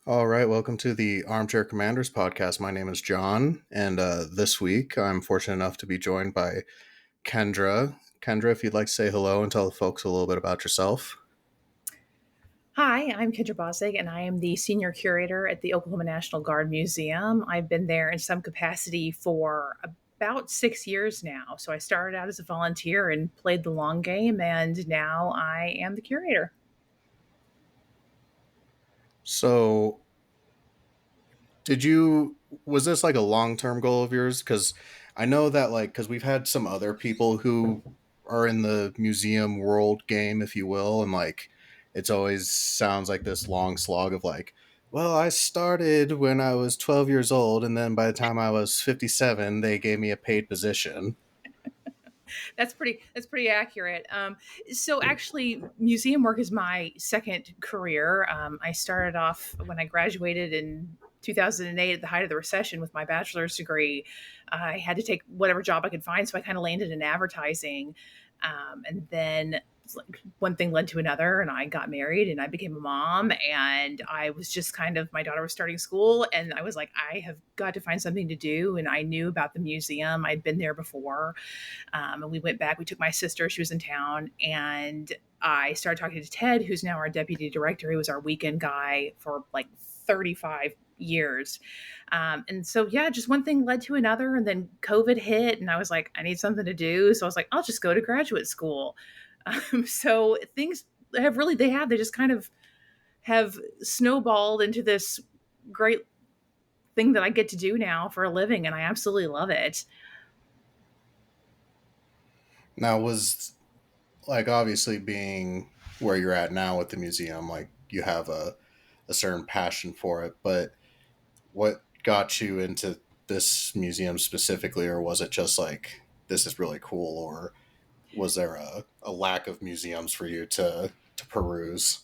All right, welcome to the Armchair Commanders podcast. My name is John, and this week I'm fortunate enough to be joined by Kendra. Kendra, if you'd like to say hello and tell the folks a little bit about yourself. Hi, I'm Kendra Bosig, and I am the senior curator at the Oklahoma National Guard Museum. I've been there in some capacity for about 6 years now. So I started out as a volunteer and played the long game, and now I am the curator. So, was this like a long term goal of yours? Because I know that, because we've had some other people who are in the museum world game, if you will, and it's always sounds like this long slog of well, I started when I was 12 years old, and then by the time I was 57, they gave me a paid position. That's pretty accurate. So actually, museum work is my second career. I started off when I graduated in 2008 at the height of the recession with my bachelor's degree. I had to take whatever job I could find, so I kind of landed in advertising, and then one thing led to another, and I got married and I became a mom, and I was just kind of, my daughter was starting school, and I was like, I have got to find something to do. And I knew about the museum, I'd been there before. And we went back. We took my sister; she was in town, and I started talking to Ted, who's now our deputy director. He was our weekend guy for like 35 years. And so, yeah, just one thing led to another. And then COVID hit, and I was like, I need something to do. So I was like, I'll just go to graduate school. So things they just kind of have snowballed into this great thing that I get to do now for a living. And I absolutely love it. Now, was obviously being where you're at now with the museum, you have a certain passion for it, but what got you into this museum specifically, or was it just this is really cool, or was there a lack of museums for you to peruse?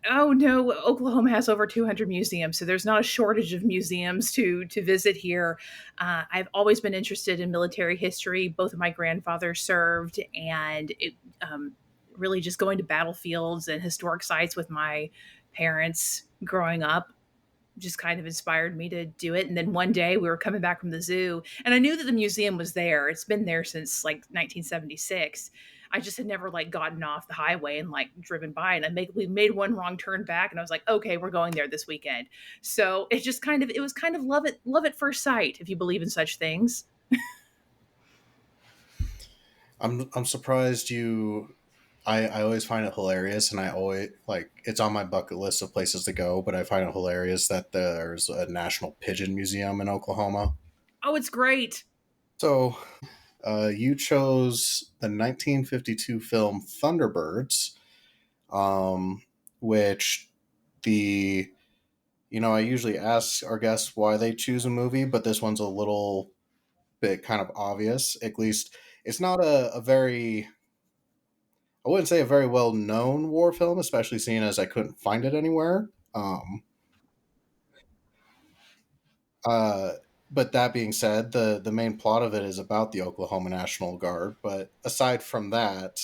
Oh no, Oklahoma has over 200 museums, so there's not a shortage of museums to visit here. I've always been interested in military history. Both of my grandfathers served, and really just going to battlefields and historic sites with my parents growing up just kind of inspired me to do it. And then one day we were coming back from the zoo, and I knew that the museum was there. It's been there since like 1976. I just had never like gotten off the highway and like driven by, and we made one wrong turn back, and I was like, okay, we're going there this weekend. So it was kind of love at first sight, if you believe in such things. I'm surprised you. I always find it hilarious, and I always it's on my bucket list of places to go. But I find it hilarious that there's a National Pigeon Museum in Oklahoma. Oh, it's great. So, you chose the 1952 film Thunderbirds, which the I usually ask our guests why they choose a movie, but this one's a little bit kind of obvious. At least it's not a very, I wouldn't say a very well known war film, especially seeing as I couldn't find it anywhere. Uh, but that being said, the main plot of it is about the Oklahoma National Guard. But aside from that,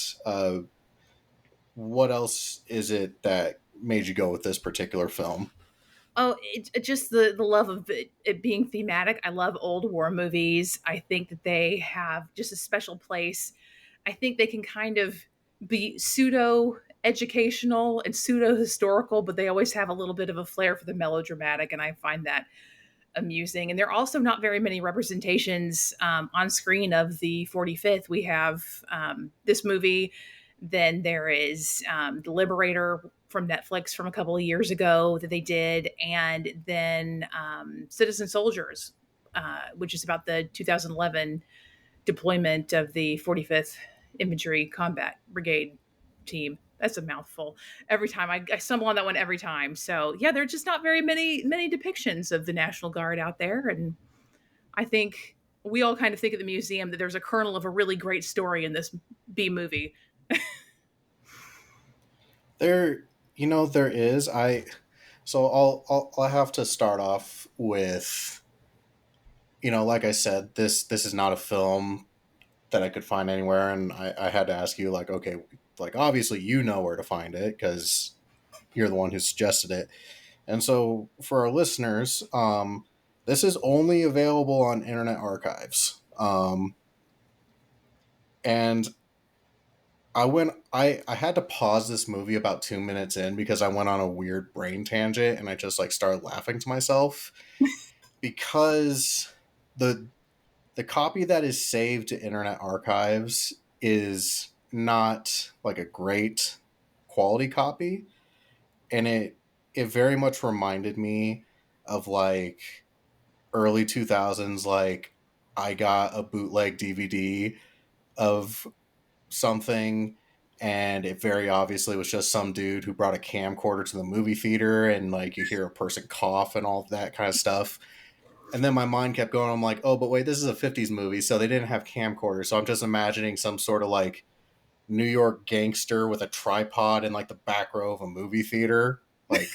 what else is it that made you go with this particular film? Oh, it just the love of it being thematic. I love old war movies. I think that they have just a special place. I think they can kind of be pseudo educational and pseudo historical, but they always have a little bit of a flair for the melodramatic, and I find that amusing. And there are also not very many representations on screen of the 45th. We have this movie, then there is The Liberator from Netflix from a couple of years ago that they did, and then Citizen Soldiers, which is about the 2011 deployment of the 45th Infantry Combat Brigade team. That's a mouthful. Every time I stumble on that one every time. So yeah, there are just not very many depictions of the National Guard out there, and I think we all kind of think at the museum that there's a kernel of a really great story in this B movie. There, there is. I'll have to start off with, like I said, this is not a film that I could find anywhere, and I had to ask you, okay, obviously you know where to find it because you're the one who suggested it. And so for our listeners, this is only available on Internet Archives. And I had to pause this movie about 2 minutes in because I went on a weird brain tangent and I just like started laughing to myself because the the copy that is saved to Internet Archives is not like a great quality copy, and it very much reminded me of like early 2000s, like I got a bootleg DVD of something, and it very obviously was just some dude who brought a camcorder to the movie theater, and like you hear a person cough and all that kind of stuff. And then my mind kept going. I'm like, oh, but wait, this is a 50s movie, so they didn't have camcorders. So I'm just imagining some sort of like New York gangster with a tripod in like the back row of a movie theater. Like,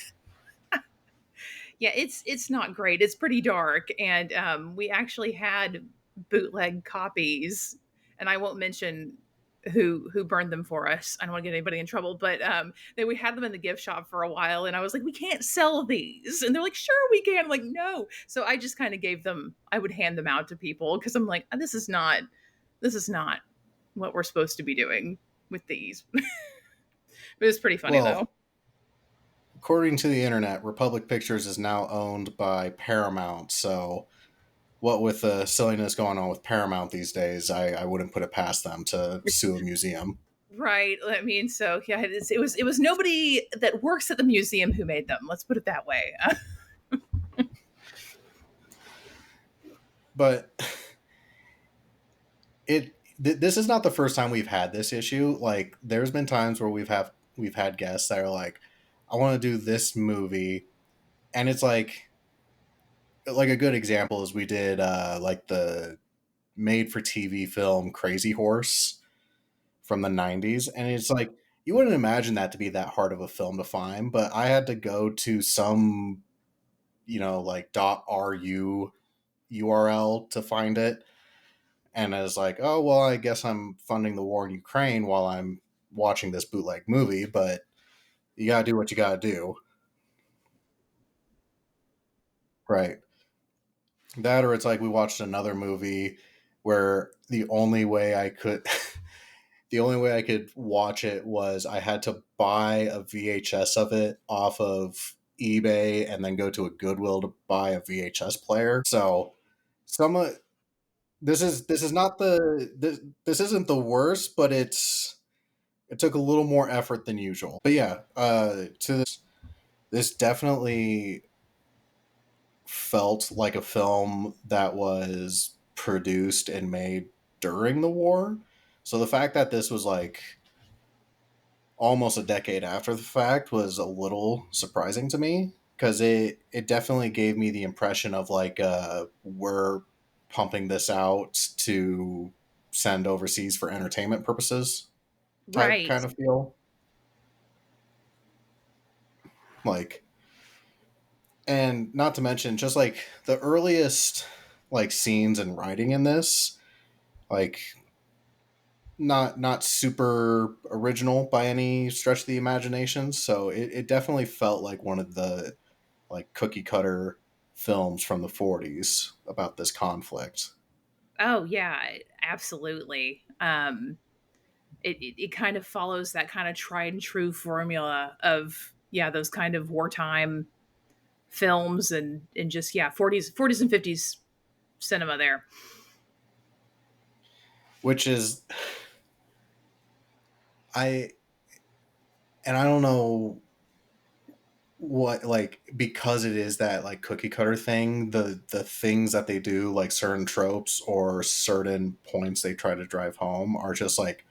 Yeah, it's not great. It's pretty dark, and we actually had bootleg copies, and I won't mention who burned them for us. I don't want to get anybody in trouble, but we had them in the gift shop for a while, and I was like, we can't sell these, and they're like, sure we can. I'm like, no. So I just kind of gave them. I would hand them out to people because I'm like, this is not what we're supposed to be doing with these. But it's pretty funny well, though. according to the internet, Republic Pictures is now owned by Paramount. So, what with the silliness going on with Paramount these days, I wouldn't put it past them to sue a museum. Right. I mean, so yeah, it was nobody that works at the museum who made them. Let's put it that way. But this is not the first time we've had this issue. Like, there's been times where we've had guests that are like, I want to do this movie, and it's like a good example is we did like the made for TV film Crazy Horse from the 90s, and it's like you wouldn't imagine that to be that hard of a film to find, but I had to go to some, like .ru URL to find it, and I was like, oh well, I guess I'm funding the war in Ukraine while I'm watching this bootleg movie, but you gotta do what you gotta do. Right. That, or it's like we watched another movie where the only way I could watch it was I had to buy a VHS of it off of eBay and then go to a Goodwill to buy a VHS player. So some of this is not this isn't the worst, but it took a little more effort than usual. But yeah, to this definitely felt like a film that was produced and made during the war. So the fact that this was like almost a decade after the fact was a little surprising to me because it definitely gave me the impression of like we're pumping this out to send overseas for entertainment purposes type Right. kind of feel. Like, and not to mention just like the earliest like scenes and writing in this, like not super original by any stretch of the imagination. So it definitely felt like one of the like cookie cutter films from the 40s about this conflict. Oh yeah, absolutely. It kind of follows that kind of tried and true formula of yeah those kind of wartime films and just yeah 40s and 50s cinema there. Which is I and I don't know what, like, because it is that like cookie cutter thing, the things that they do, like certain tropes or certain points they try to drive home, are just like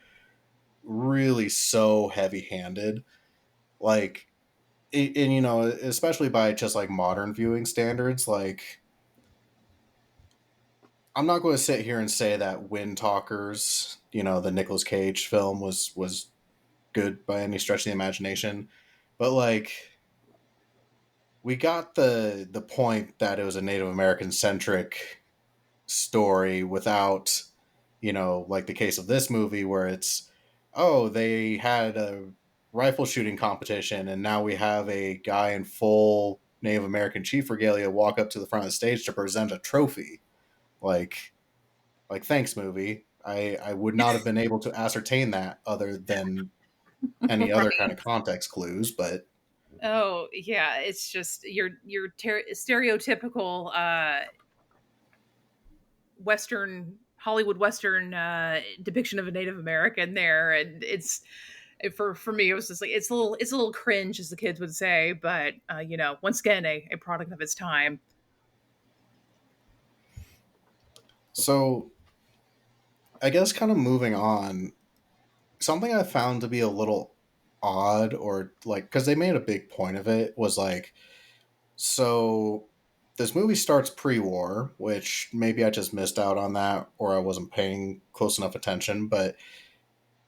really so heavy handed. Like, and especially by just like modern viewing standards, like I'm not going to sit here and say that Wind Talkers, the Nicolas Cage film, was good by any stretch of the imagination, but like we got the point that it was a Native American centric story without, like the case of this movie where it's, oh, they had a rifle shooting competition and now we have a guy in full Native American chief regalia walk up to the front of the stage to present a trophy. Like, thanks, movie. I would not have been able to ascertain that other than any other kind Right. of context clues, but Oh yeah, it's just your stereotypical Western Hollywood Western depiction of a Native American there, and for me it was just like it's a little cringe, as the kids would say, but once again a product of its time. so I guess kind of moving on, something I found to be a little odd, or like, because they made a big point of it, was like, so this movie starts pre-war, which maybe I just missed out on that, or I wasn't paying close enough attention. But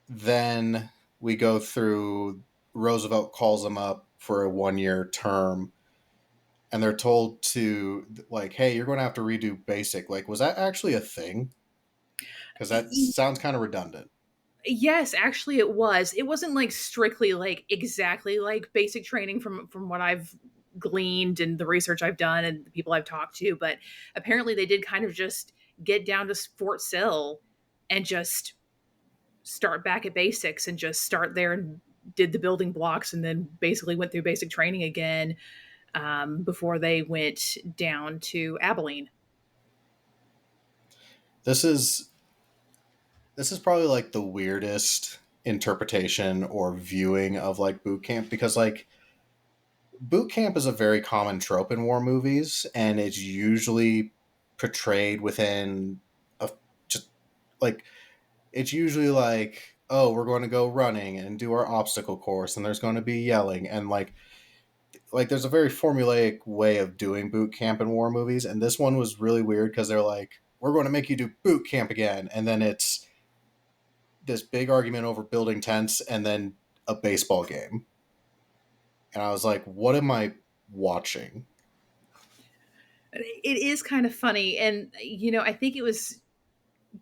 then we go through. Roosevelt calls them up for a 1 year term, and they're told to, like, hey, you're going to have to redo basic. Like, was that actually a thing? Because that sounds kind of redundant. Yes, actually it was. It wasn't like strictly like exactly like basic training from what I've gleaned and the research I've done and the people I've talked to, but apparently they did kind of just get down to Fort Sill and just start back at basics and just start there and did the building blocks and then basically went through basic training again before they went down to Abilene. This is this is probably like the weirdest interpretation or viewing of like boot camp, because like boot camp is a very common trope in war movies, and it's usually portrayed within a, just like, it's usually like, oh, we're going to go running and do our obstacle course, and there's going to be yelling, and like there's a very formulaic way of doing boot camp in war movies. And this one was really weird because they're like, we're going to make you do boot camp again, and then it's this big argument over building tents, and then a baseball game. And I was like, what am I watching? It is kind of funny, and I think it was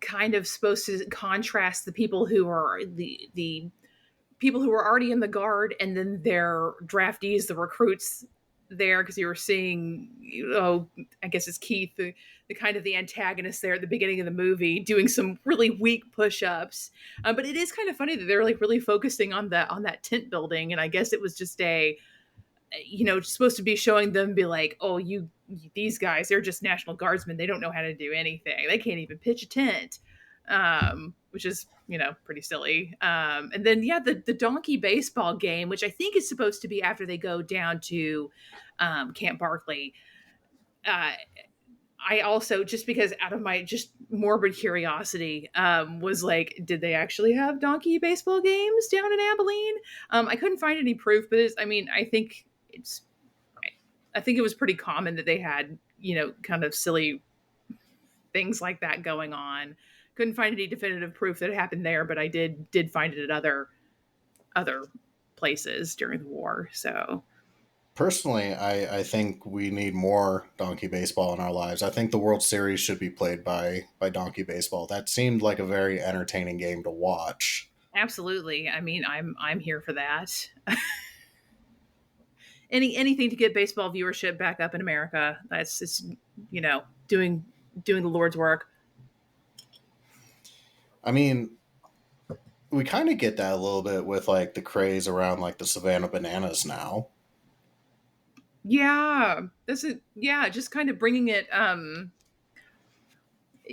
kind of supposed to contrast the people who are the people who were already in the guard and then their draftees, the recruits there, because you were seeing, I guess it's Keith, the kind of the antagonist there at the beginning of the movie, doing some really weak push-ups. But it is kind of funny that they're like really focusing on that tent building, and I guess it was just supposed to be showing them, be like, oh, these guys, they're just National Guardsmen, they don't know how to do anything, they can't even pitch a tent, which is pretty silly. And then yeah, the donkey baseball game, which I think is supposed to be after they go down to Camp Barkley. uh, I also, just because out of my just morbid curiosity, was like, did they actually have donkey baseball games down in Abilene? I couldn't find any proof, but I mean, I think it was pretty common that they had, kind of silly things like that going on. Couldn't find any definitive proof that it happened there, but I did find it at other places during the war. So Personally, I think we need more donkey baseball in our lives. I think the World Series should be played by donkey baseball. That seemed like a very entertaining game to watch. absolutely. I mean, I'm here for that. Anything to get baseball viewership back up in America. That's just doing the Lord's work. I mean, we kind of get that a little bit with like the craze around like the Savannah Bananas now. Yeah, this is yeah, just kind of bringing it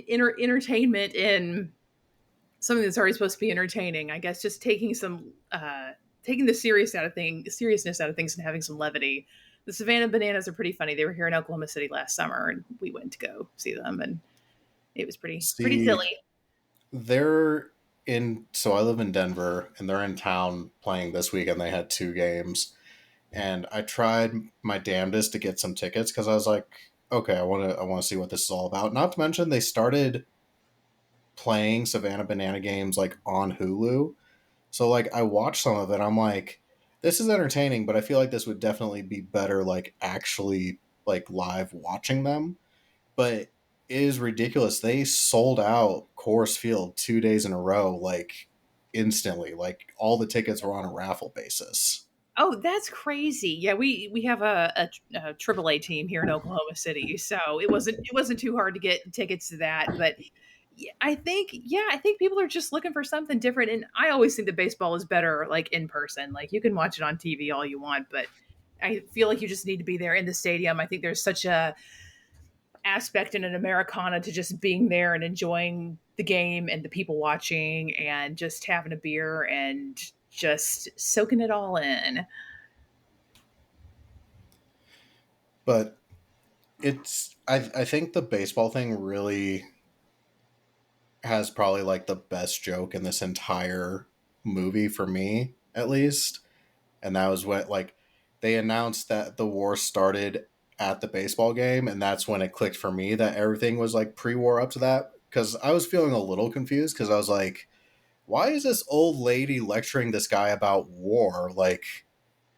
entertainment in something that's already supposed to be entertaining. I guess just taking the seriousness out of things and having some levity. The Savannah Bananas are pretty funny. They were here in Oklahoma City last summer, and we went to go see them, and it was pretty See, silly. they're in, so I live in Denver, and they're in town playing this weekend. They had two games, and I tried my damnedest to get some tickets because I was like, okay, I want to see what this is all about. Not to mention they started playing Savannah Banana games like on Hulu. So like I watched some of it. I'm like, this is entertaining, but I feel like this would definitely be better like actually like live watching them. But it is ridiculous. They sold out Coors Field 2 days in a row, like instantly. Like all the tickets were on a raffle basis. Oh, that's crazy. Yeah, we have a AAA team here in Oklahoma City, so it wasn't too hard to get tickets to that. But I think people are just looking for something different. And I always think that baseball is better like in person. Like you can watch it on TV all you want, but I feel like you just need to be there in the stadium. I think there's such a aspect in an Americana to just being there and enjoying the game and the people watching and just having a beer and just soaking it all in. But I think the baseball thing really has probably like the best joke in this entire movie for me, at least. And that was when like they announced that the war started at the baseball game, and that's when it clicked for me that everything was like pre-war up to that. Because I was feeling a little confused because I was like, why is this old lady lecturing this guy about war? Like,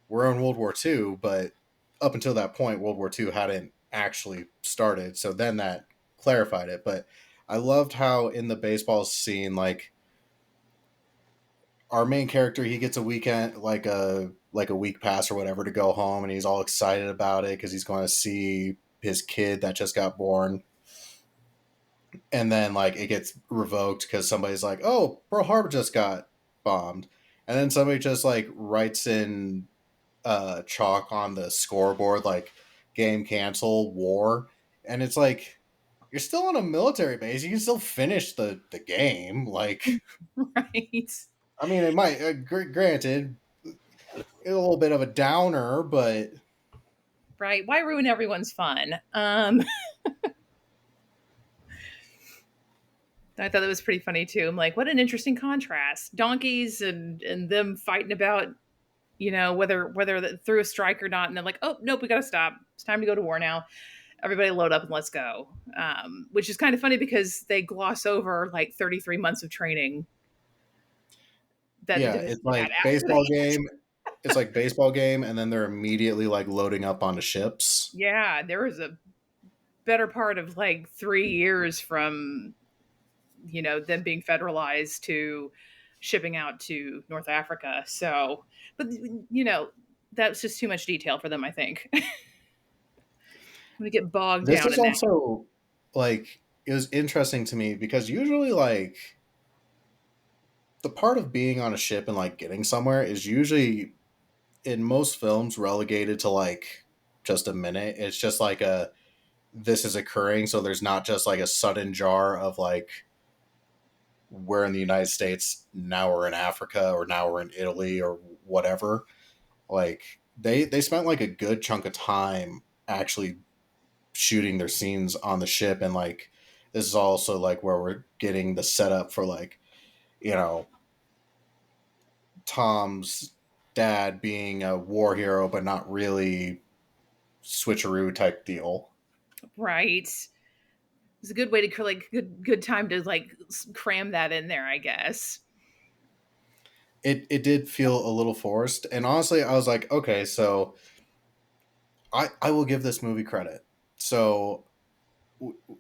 we're in World War II, but up until that point, World War II hadn't actually started. So then that clarified it. But I loved how in the baseball scene, like our main character, he gets a weekend, like a week pass or whatever, to go home, and he's all excited about it because he's going to see his kid that just got born. And then like it gets revoked because somebody's like, "Oh, Pearl Harbor just got bombed," and then somebody just like writes in chalk on the scoreboard like game cancel war, and it's like you're still on a military base. You can still finish the game. Like, Right. I mean, it might granted a little bit of a downer, but Right. Why ruin everyone's fun? I thought that was pretty funny too. I'm like, what an interesting contrast. Donkeys and them fighting about, whether through a strike or not. And they're like, oh, nope, we got to stop. It's time to go to war now. Everybody load up and let's go. Which is kind of funny because they gloss over like 33 months of training that the yeah, division it's had like after baseball that. game. It's like baseball game, and then they're immediately like loading up onto ships. Yeah, there was a better part of like 3 years from them being federalized to shipping out to North Africa. So, but that's just too much detail for them. I think we get bogged This down is in that. also like it was interesting to me because usually like the part of being on a ship and like getting somewhere is usually in most films relegated to like just a minute. It's just like a this is occurring, so there's not just like a sudden jar of like we're in the United States, now we're in Africa, or now we're in Italy, or whatever. Like they spent like a good chunk of time actually shooting their scenes on the ship, and like this is also like where we're getting the setup for like you know Tom's dad being a war hero but not really switcheroo type deal. Right. It's a good way to like good time to like cram that in there, I guess. It did feel a little forced, and honestly I was like, okay, so I will give this movie credit. So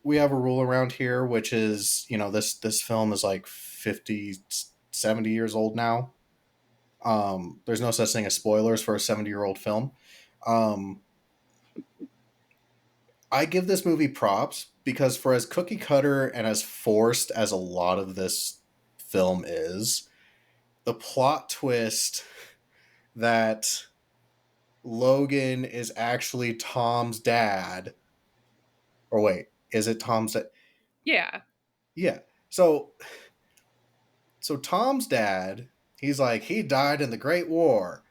we have a rule around here, which is this film is like 50, 70 years old now. There's no such thing as spoilers for a 70-year-old film. um, I give this movie props because for as cookie cutter and as forced as a lot of this film is, the plot twist that Logan is actually Tom's dad, or wait, is it Tom's dad? Yeah. Yeah. So Tom's dad, he's like, he died in the Great War,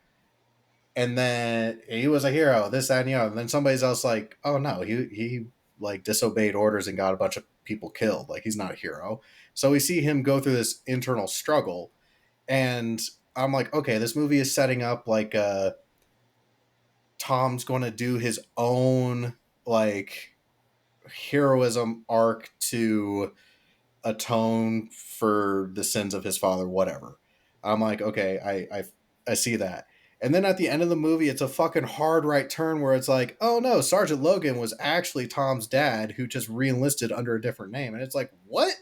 and then he was a hero, this, that, and the other. And then somebody's else like, oh no, he like disobeyed orders and got a bunch of people killed. Like he's not a hero. So we see him go through this internal struggle, and I'm like, okay, this movie is setting up like Tom's going to do his own like heroism arc to atone for the sins of his father, whatever. I'm like, okay, I see that. And then at the end of the movie, it's a fucking hard right turn where it's like, oh no, Sergeant Logan was actually Tom's dad who just reenlisted under a different name. And it's like, what?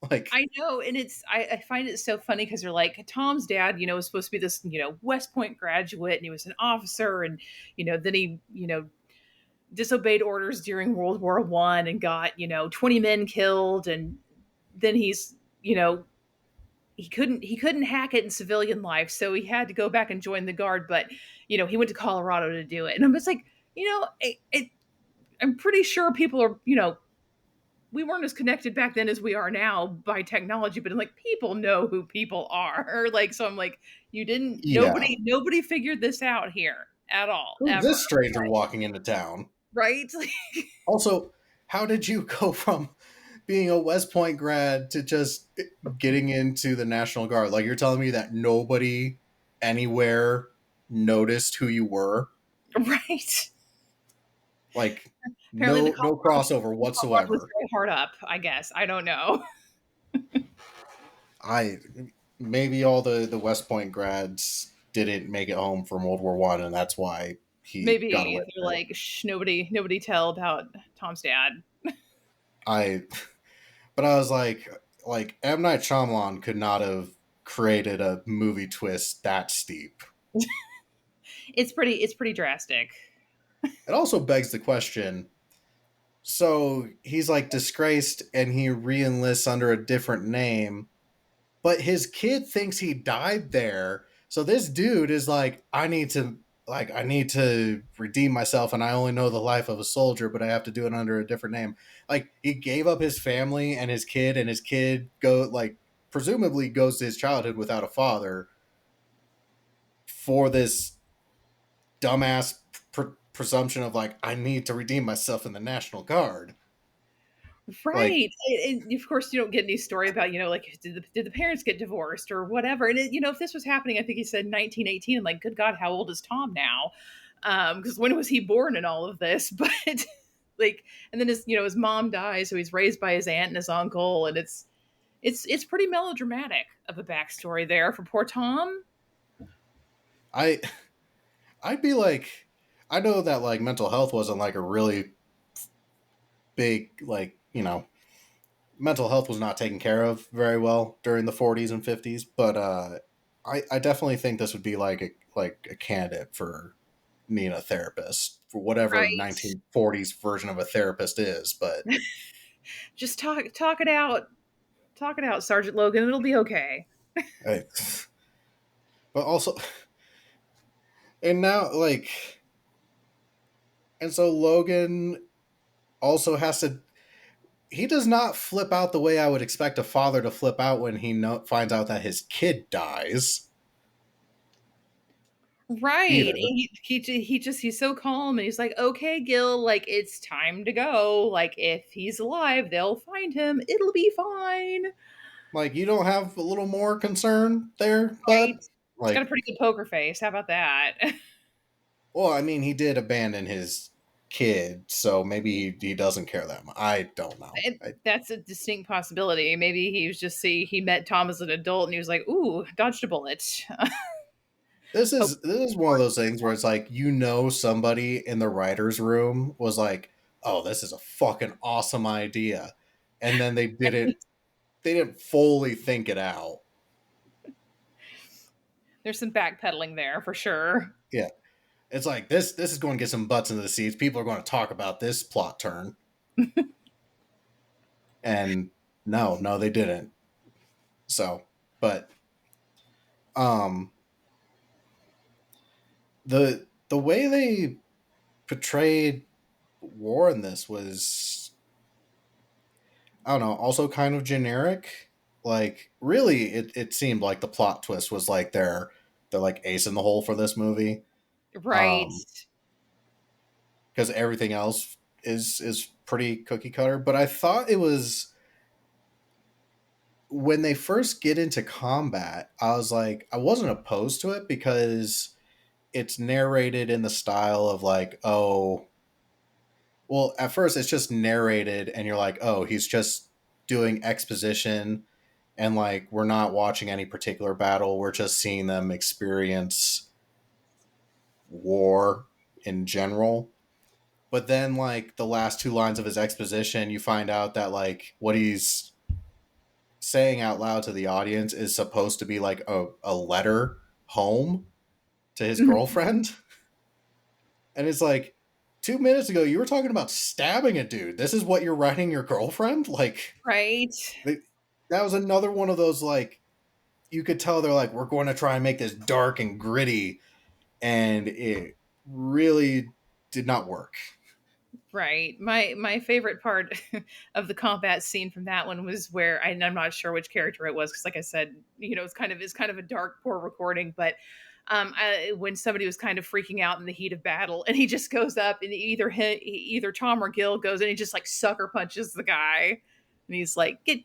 Like, I know, and I find it so funny because they're like Tom's dad, was supposed to be this, West Point graduate, and he was an officer, and then he, disobeyed orders during World War I and got 20 men killed, and then you know he couldn't hack it in civilian life, so he had to go back and join the guard, but he went to Colorado to do it, and I'm just like, I'm pretty sure people are, we weren't as connected back then as we are now by technology, but like people know who people are. Like, so I'm like, you didn't, yeah. nobody figured this out here at all, Who's ever. this stranger walking into town? Right? Also, how did you go from being a West Point grad to just getting into the National Guard? Like, you're telling me that nobody anywhere noticed who you were? Right. Like, Apparently no crossover The Colorado was whatsoever. very hard up, I guess. I don't know. I maybe all the West Point grads didn't make it home from World War I, and that's why he got Maybe away they're with it. like, shh, nobody tell about Tom's dad. I but I was like M Night Shyamalan could not have created a movie twist that steep. It's pretty drastic. It also begs the question. So he's like disgraced and he reenlists under a different name, but his kid thinks he died there. So this dude is like, I need to redeem myself, and I only know the life of a soldier, but I have to do it under a different name. Like, he gave up his family and his kid go like presumably goes to his childhood without a father for this dumbass presumption of like, I need to redeem myself in the National Guard. Like, Right. And of course, you don't get any story about, like, did the parents get divorced or whatever. And, if this was happening, I think he said 1918. I'm like, good God, how old is Tom now? Because when was he born in all of this? But like, and then his mom dies. So he's raised by his aunt and his uncle. And it's pretty melodramatic of a backstory there for poor Tom. I I'd be like, I know that like mental health wasn't like a really big like mental health was not taken care of very well during the 40s and 50s, but I definitely think this would be like a candidate for needing a therapist for whatever Right. 1940s version of a therapist is. But Just talk it out. Talk it out, Sergeant Logan. It'll be okay. I, but also, and now like, and so Logan also has to. He does not flip out the way I would expect a father to flip out when finds out that his kid dies. Right. Either. He's so calm, and he's like, okay, Gil, like, it's time to go. Like, if he's alive, they'll find him. It'll be fine. Like, you don't have a little more concern there, Right. bud? He's got a Like, pretty good poker face. How about that? well, I mean, he did abandon his kid, so maybe he doesn't care that much. I don't know. That's a distinct possibility. Maybe he was just he met Tom as an adult and he was like, ooh, dodged a bullet. Hope. This is one of those things where it's like, somebody in the writers' room was like, "Oh, this is a fucking awesome idea," and then they didn't fully think it out. There's some backpedaling there for sure. Yeah, it's like this is going to get some butts into the seats. People are going to talk about this plot turn, and no, they didn't. So, but um, the way they portrayed war in this was, I don't know, also kind of generic. Like, really, it seemed like the plot twist was like they're like ace in the hole for this movie. Right. Um, because everything else is pretty cookie cutter. But I thought it was, when they first get into combat, I was like, I wasn't opposed to it because it's narrated in the style of like, oh, well, at first it's just narrated and you're like, oh, he's just doing exposition, and like we're not watching any particular battle, we're just seeing them experience war in general. But then like the last two lines of his exposition, you find out that like what he's saying out loud to the audience is supposed to be like a letter home to his Mhm. girlfriend. And it's like, 2 minutes ago, you were talking about stabbing a dude. This is what you're writing your girlfriend? Like, Right. they, that was another one of those, like, you could tell they're like, we're going to try and make this dark and gritty. And it really did not work. Right. My favorite part of the combat scene from that one was where I'm not sure which character it was because, like I said, it's kind of a dark, poor recording. But when somebody was kind of freaking out in the heat of battle, and he just goes up and either Tom or Gil goes and he just like sucker punches the guy, and he's like, get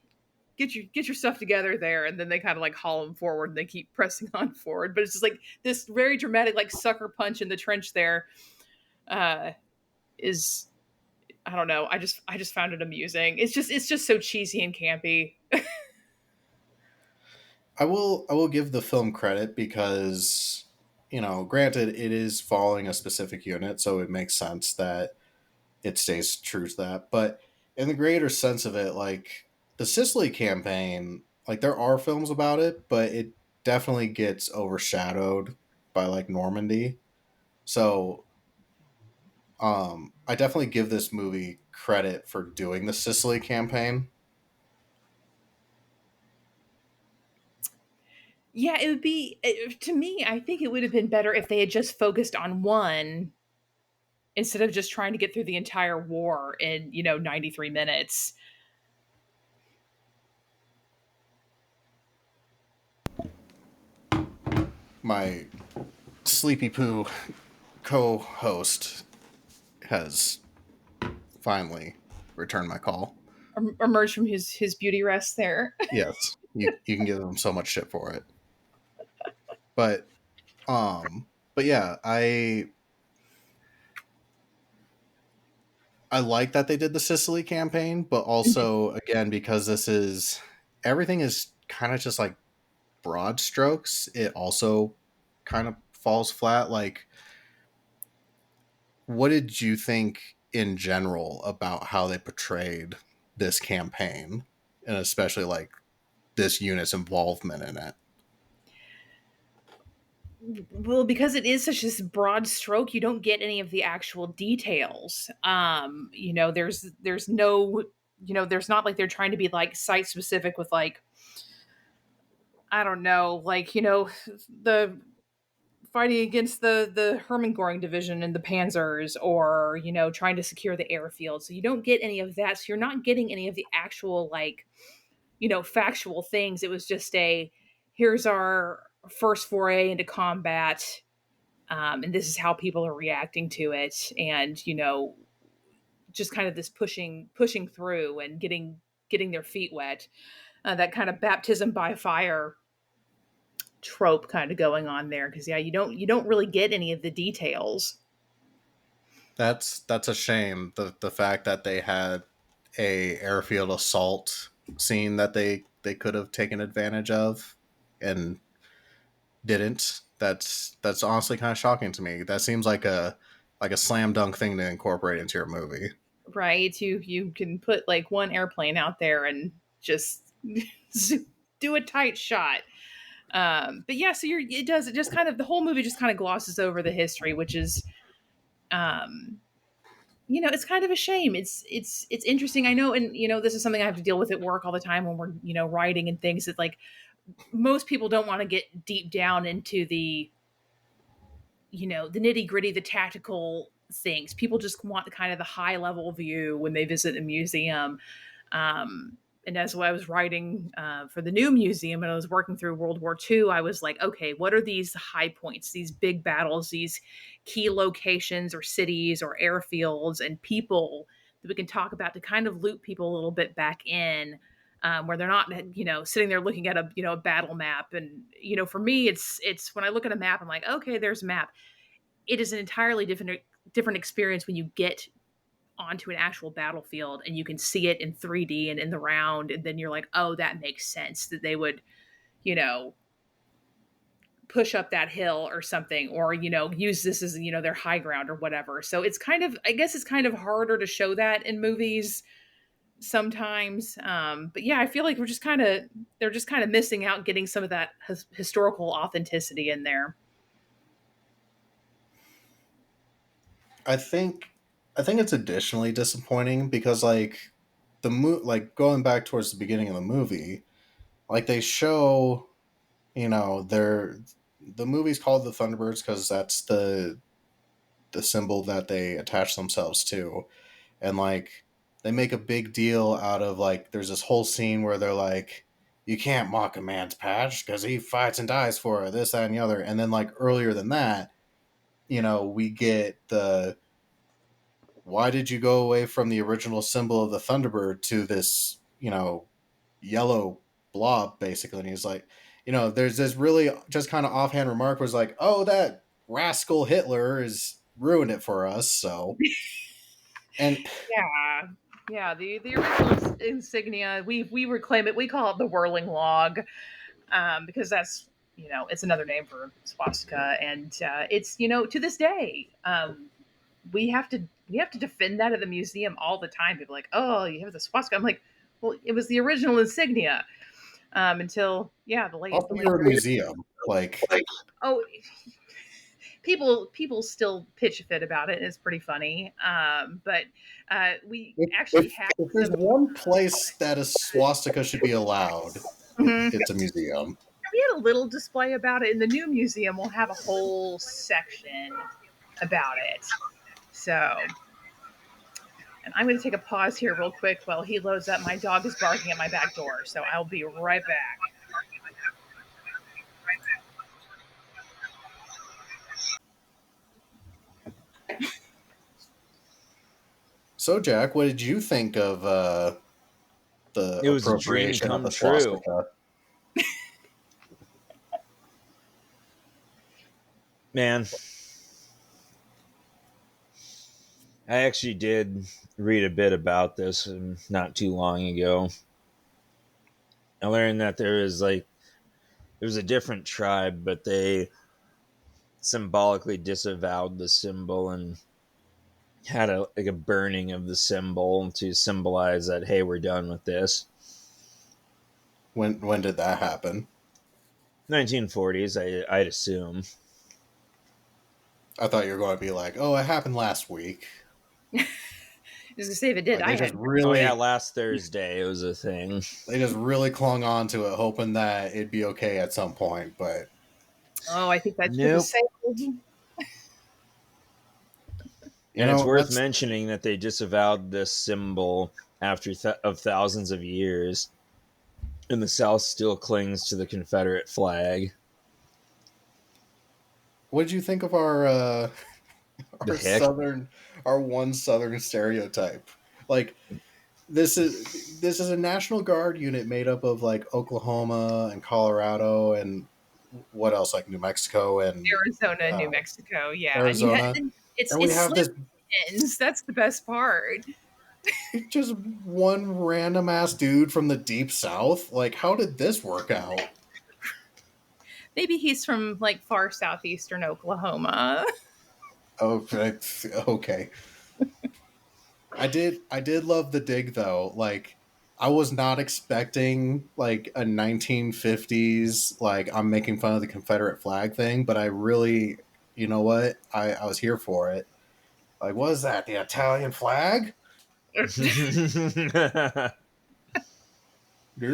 your stuff together there, and then they kind of like haul him forward and they keep pressing on forward. But it's just like this very dramatic like sucker punch in the trench there. Is I don't know. I just found it amusing. It's just so cheesy and campy. I will give the film credit because, granted, it is following a specific unit, so it makes sense that it stays true to that. But in the greater sense of it, like the Sicily campaign, like there are films about it, but it definitely gets overshadowed by like Normandy. So I definitely give this movie credit for doing the Sicily campaign. Yeah, it would be to me. I think it would have been better if they had just focused on one instead of just trying to get through the entire war in 93 minutes. My Sleepy Poo co-host has finally returned my call. Emerge from his beauty rest there. Yes, you can give them so much shit for it, but um, but yeah, I like that they did the Sicily campaign, but also again because this is everything is kind of just like broad strokes. It also kind of falls flat. Like, what did you think in general about how they portrayed this campaign, and especially like this unit's involvement in it? Well, because it is such this broad stroke, you don't get any of the actual details. There's no, there's not like they're trying to be like site specific with like I don't know, like the fighting against the Hermann division and the Panzers, or trying to secure the airfield. So you don't get any of that. So you're not getting any of the actual like factual things. It was just a here's our first foray into combat, and this is how people are reacting to it, and just kind of this pushing through and getting their feet wet. That kind of baptism by fire trope kind of going on there because yeah, you don't really get any of the details. That's a shame. The fact that they had a airfield assault scene that they could have taken advantage of and didn't. That's honestly kind of shocking to me. That seems like a slam dunk thing to incorporate into your movie. Right, you can put like one airplane out there and just do a tight shot. But yeah, so it just kind of the whole movie just kind of glosses over the history, which is um it's kind of a shame. It's interesting. I know, and this is something I have to deal with at work all the time when we're writing and things that like most people don't want to get deep down into the nitty gritty, the tactical things. People just want kind of the high level view when they visit a museum. Um, and as I was writing for the new museum and I was working through World War II, I was like, okay, what are these high points, these big battles, these key locations or cities or airfields and people that we can talk about to kind of loop people a little bit back in, where they're not, sitting there looking at a battle map. And, for me, it's when I look at a map, I'm like, okay, there's a map. It is an entirely different experience when you get onto an actual battlefield and you can see it in 3D and in the round, and then you're like, oh, that makes sense that they would, you know, push up that hill or something, or use this as their high ground or whatever. So it's kind of, I guess it's kind of harder to show that in movies sometimes. But yeah, I feel like they're just kind of missing out getting some of that historical authenticity in there. I think I think it's additionally disappointing because like like going back towards the beginning of the movie, like they show, they're the movie's called the Thunderbirds because that's the symbol that they attach themselves to. And like they make a big deal out of like there's this whole scene where they're like, you can't mock a man's patch because he fights and dies for this, that, and the other. And then like earlier than that, we get the why did you go away from the original symbol of the Thunderbird to this, yellow blob, basically? And he's like, there's this really just kind of offhand remark was like, oh, that rascal Hitler has ruined it for us. So, and Yeah, yeah. The original insignia, we reclaim it. We call it the whirling log, because that's, it's another name for swastika, and it's, to this day, we have to defend that at the museum all the time. People are like, oh, you have the swastika. I'm like, well, it was the original insignia, until, yeah, also the late you're a 30s. museum. Like, Oh, people still pitch a fit about it. And it's pretty funny. But we if, actually if, have if there's some. one place that a swastika should be allowed, Mhm. it's a museum. We had a little display about it. In the new museum, we'll have a whole section about it. So, and I'm going to take a pause here real quick while he loads up. My dog is barking at my back door, so I'll be right back. So, Jack, what did you think of the It was a dream appropriation of come the true. swastika? Man, I actually did read a bit about this not too long ago. I learned that there was a different tribe, but they symbolically disavowed the symbol and had a burning of the symbol to symbolize that, hey, we're done with this. When did that happen? 1940s, I'd assume. I thought you were going to be like, oh, it happened last week. I was going to say, if it did, Like I they just had. Oh yeah, really last Thursday it was a thing. they just really clung on to it, hoping that it'd be okay at some point. But Oh, I think that ship has Nope. sailed. And it's worth that's mentioning that they disavowed this symbol after of thousands of years, and the South still clings to the Confederate flag. what did you think of our The our heck? our one southern stereotype? Like this is a National Guard unit made up of like Oklahoma and Colorado and what else, like New Mexico and Arizona and uh, New Mexico, yeah, and Arizona, and we it's have slim this pickings. That's the best part. just one random ass dude from the deep south. Like, how did this work out? Maybe he's from like far southeastern Oklahoma. Okay, okay. I did love the dig though. Like, I was not expecting like a 1950s like I'm making fun of the Confederate flag thing, but I really, you know what? I was here for it. Like, what is that? The Italian flag? They're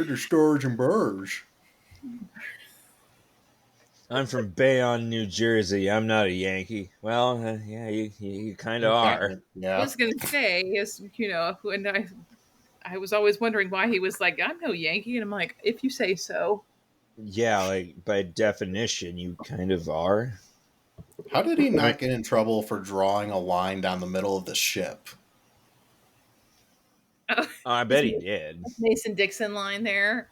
the stars and bars. I'm from Bayonne, New Jersey. I'm not a Yankee. Well, yeah, you kind of are. I Yeah. was gonna say, is, when I was always wondering why he was like, I'm no Yankee, and I'm like, if you say so. Yeah, like by definition, you kind of are. How did he I mean, not get in trouble for drawing a line down the middle of the ship? I His bet he did. Mason Dixon line there.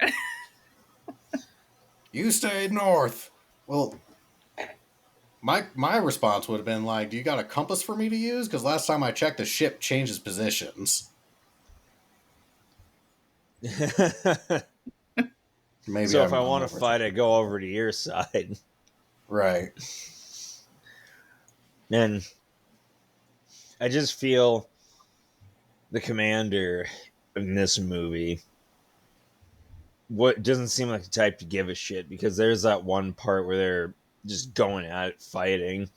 You stayed north. Well, my response would have been like, "Do you got a compass for me to use? Because last time I checked, the ship changes positions." Maybe So if I I'm want to fight, I overthinking. go over to your side. Right. And I just feel the commander in this movie what doesn't seem like the type to give a shit, because there's that one part where they're just going at it, fighting,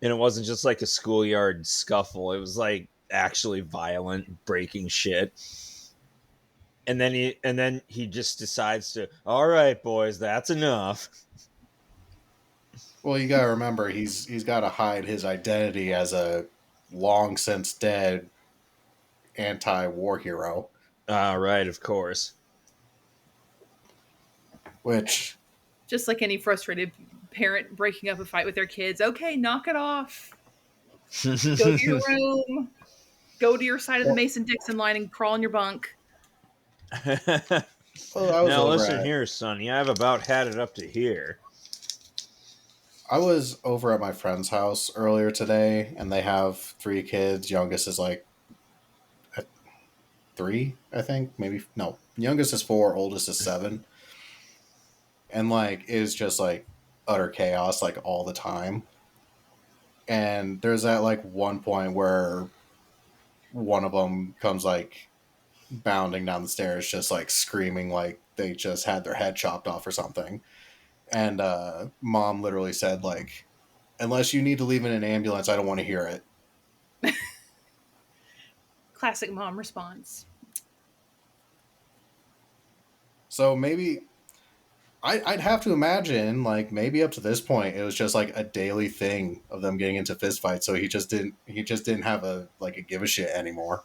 and it wasn't just like a schoolyard scuffle. It was like actually violent, breaking shit. And then he just decides to, all right, boys, that's enough. Well, you gotta remember he's got to hide his identity as a long since dead anti-war hero, All right, of course. which Just like any frustrated parent breaking up a fight with their kids. Okay, knock it off. Go to your room. Go to your side of the well, Mason Dixon line and crawl in your bunk. well, Now listen here, Sonny. I've about had it up to here. I was over at my friend's house earlier today, and they have three kids. Youngest is like 3, I think, maybe no. Youngest is 4, oldest is 7, and like is just like utter chaos like all the time. And there's that like one point where one of them comes like bounding down the stairs, just like screaming like they just had their head chopped off or something. And mom literally said like, "Unless you need to leave in an ambulance, I don't want to hear it." Classic mom response. So maybe I'd have to imagine like maybe up to this point it was just like a daily thing of them getting into fistfights. So he just didn't have a like a give a shit anymore.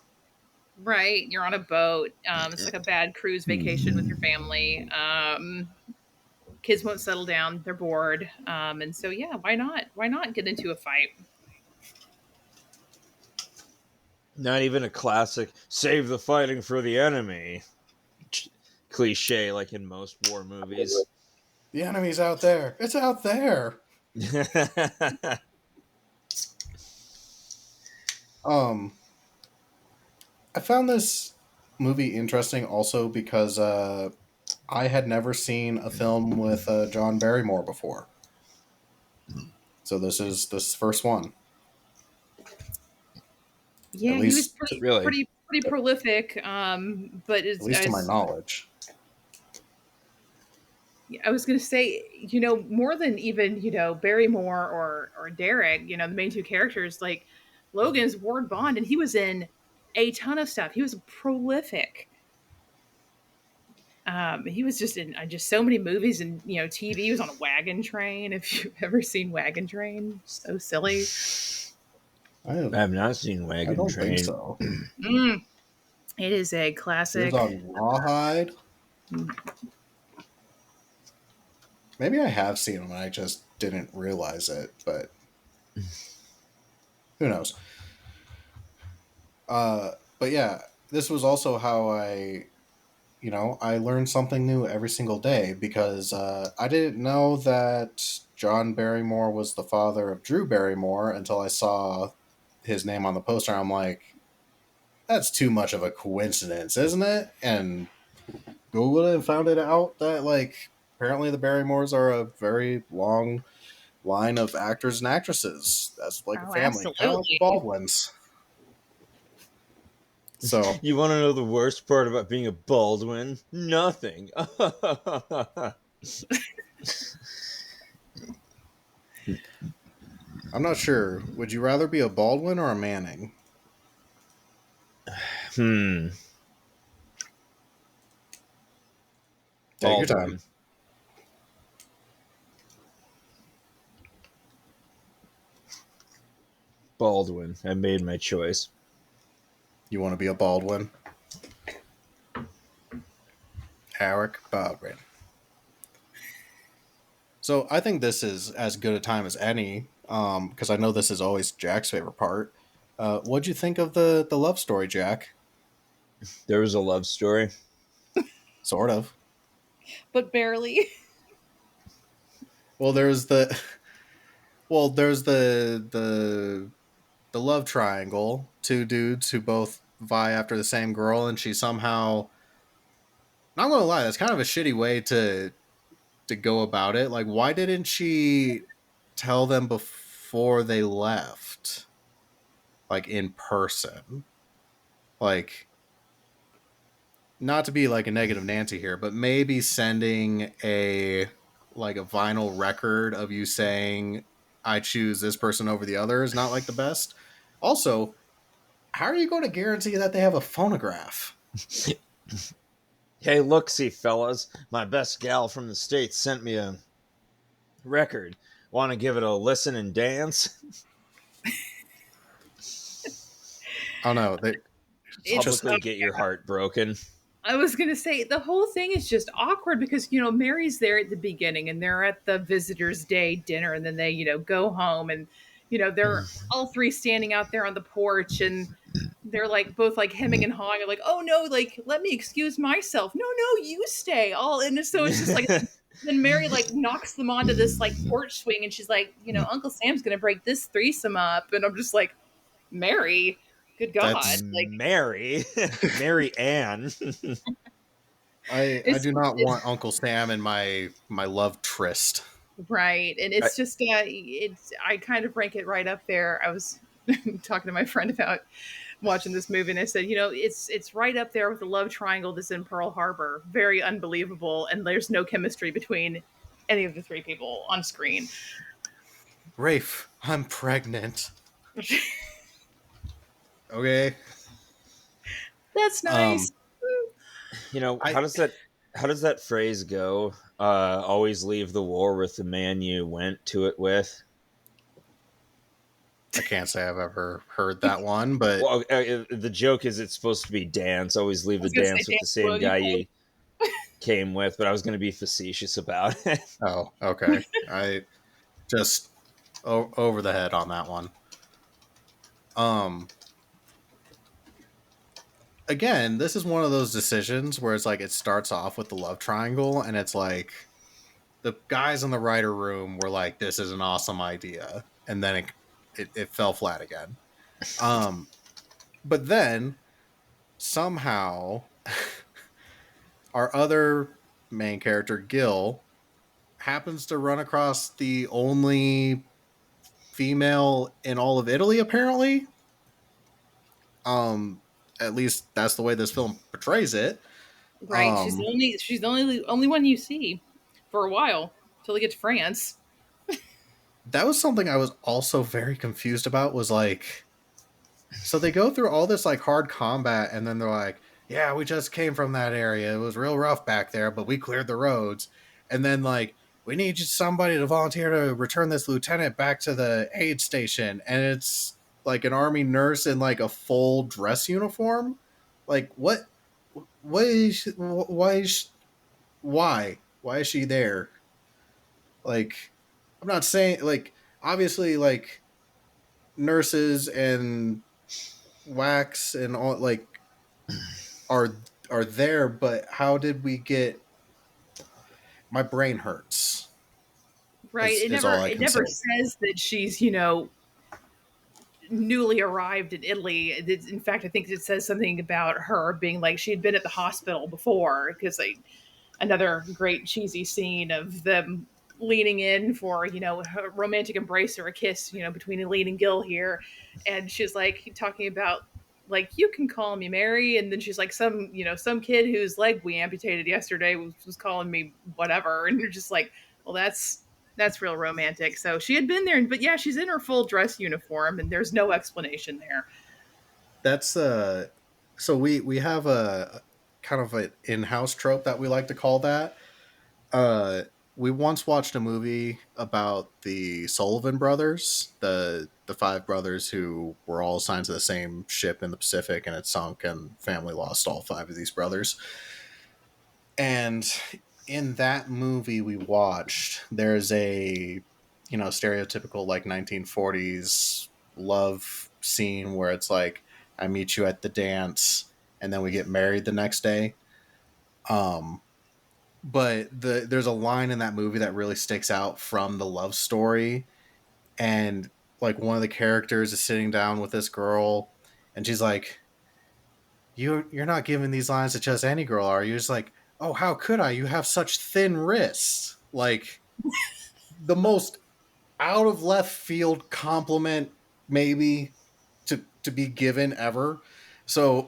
Right. You're on a boat. It's like a bad cruise vacation with your family. Kids won't settle down. They're bored. And so, yeah, why not? Why not get into a fight? Not even a classic save the fighting for the enemy cliche like in most war movies. The enemy's out there. It's out there. Um, I found this movie interesting also because I had never seen a film with John Barrymore before. So this first one, at Yeah, he was least Really? pretty prolific. But at least to my as knowledge. I was going to say, more than even Barrymore or Derek, the main two characters, like Logan's Ward Bond, and he was in a ton of stuff. He was prolific. He was just in just so many movies and TV. He was on a Wagon Train. If you've ever seen Wagon Train, so silly. I have not seen I Wagon don't think Train. so. It is a He was classic. on Rawhide. Maybe I have seen him and I just didn't realize it, but who knows? But yeah, this was also how I learned something new every single day because I didn't know that John Barrymore was the father of Drew Barrymore until I saw his name on the poster. I'm like, that's too much of a coincidence, isn't it? And Googled it and found it out that like apparently the Barrymores are a very long line of actors and actresses. That's like a Oh, family, kind of like the absolutely. Baldwins. So You want to know the worst part about being a Baldwin? Nothing. I'm not sure. Would you rather be a Baldwin or a Manning? Hmm. Take your time. Baldwin. Baldwin. I made my choice. You want to be a Baldwin? Eric Baldwin. So I think this is as good a time as any, because I know this is always Jack's favorite part. What'd you think of the love story, Jack? There was a love story. Sort of. But barely. Well, there's the love triangle. Two dudes who both vie after the same girl, and she somehow. Not gonna lie, that's kind of a shitty way to go about it. Like, why didn't she tell them before they left? Like in person. Like not to be like a negative Nancy here, but maybe sending a vinyl record of you saying I choose this person over the other is not like the best. Also, how are you going to guarantee that they have a phonograph? Hey, look, see, fellas, my best gal from the States sent me a record. Want to give it a listen and dance? Oh no, they It's just Publicly get your heart broken. I was gonna say the whole thing is just awkward because Mary's there at the beginning and they're at the visitors' day dinner and then they go home and they're all three standing out there on the porch and they're like both like hemming and hawing like, oh no, like let me excuse myself, no, you stay all. And so it's just like then Mary like knocks them onto this like porch swing and she's like, Uncle Sam's gonna break this threesome up. And I'm just like, Mary, good God, that's like Mary, Mary Ann. I it's do not it's want Uncle Sam in my love tryst. right. And I, it's just it's I kind of rank it right up there. I was talking to my friend about watching this movie and I said, it's right up there with the love triangle that's in Pearl Harbor. Very unbelievable, and there's no chemistry between any of the three people on screen. Rafe, I'm pregnant. Okay. That's Um nice. I how does that phrase go? Always leave the war with the man you went to it with. I can't say I've ever heard that one, but Well, the joke is it's supposed to be dance. Always leave I the was gonna say dance with the dance same below you guy pay. you came with, but I was going to be facetious about it. oh, okay. I just over the head on that one. Um Again, this is one of those decisions where it's like it starts off with the love triangle and it's like the guys in the writer room were like this is an awesome idea and then it fell flat again. Um but then somehow our other main character Gil happens to run across the only female in all of Italy apparently. Um at least that's the way this film portrays it. Right. Um She's the only one you see for a while till they get to France. that was something I was also very confused about was like so they go through all this like hard combat and then they're like, yeah, we just came from that area. It was real rough back there, but we cleared the roads. And then like we need somebody to volunteer to return this lieutenant back to the aid station and it's like an army nurse in like a full dress uniform. Like what is why is why is she there? Like I'm not saying like obviously like nurses and wax and all like are there, but how did we get my brain hurts Right. It is never all I it can say. never says that she's, newly arrived in Italy. In fact, I think it says something about her being like she had been at the hospital before because another great cheesy scene of them leaning in for a romantic embrace or a kiss between Elaine and Gil here, and she's like talking about like you can call me Mary, and then she's like some kid whose leg we amputated yesterday was calling me whatever, and you're just like, well, that's real romantic. So she had been there, but yeah, she's in her full dress uniform, and there's no explanation there. That's so we have a kind of an in-house trope that we like to call that. Uh we once watched a movie about the Sullivan brothers, the five brothers who were all assigned to the same ship in the Pacific and it sunk and family lost all five of these brothers. And in that movie we watched, there's a stereotypical like 1940s love scene where it's like I meet you at the dance and then we get married the next day. Um, but there's a line in that movie that really sticks out from the love story, and like one of the characters is sitting down with this girl, and she's like, you're not giving these lines to just any girl, are you? It's like, oh, how could I? You have such thin wrists. Like the most out of left field compliment maybe to be given ever. So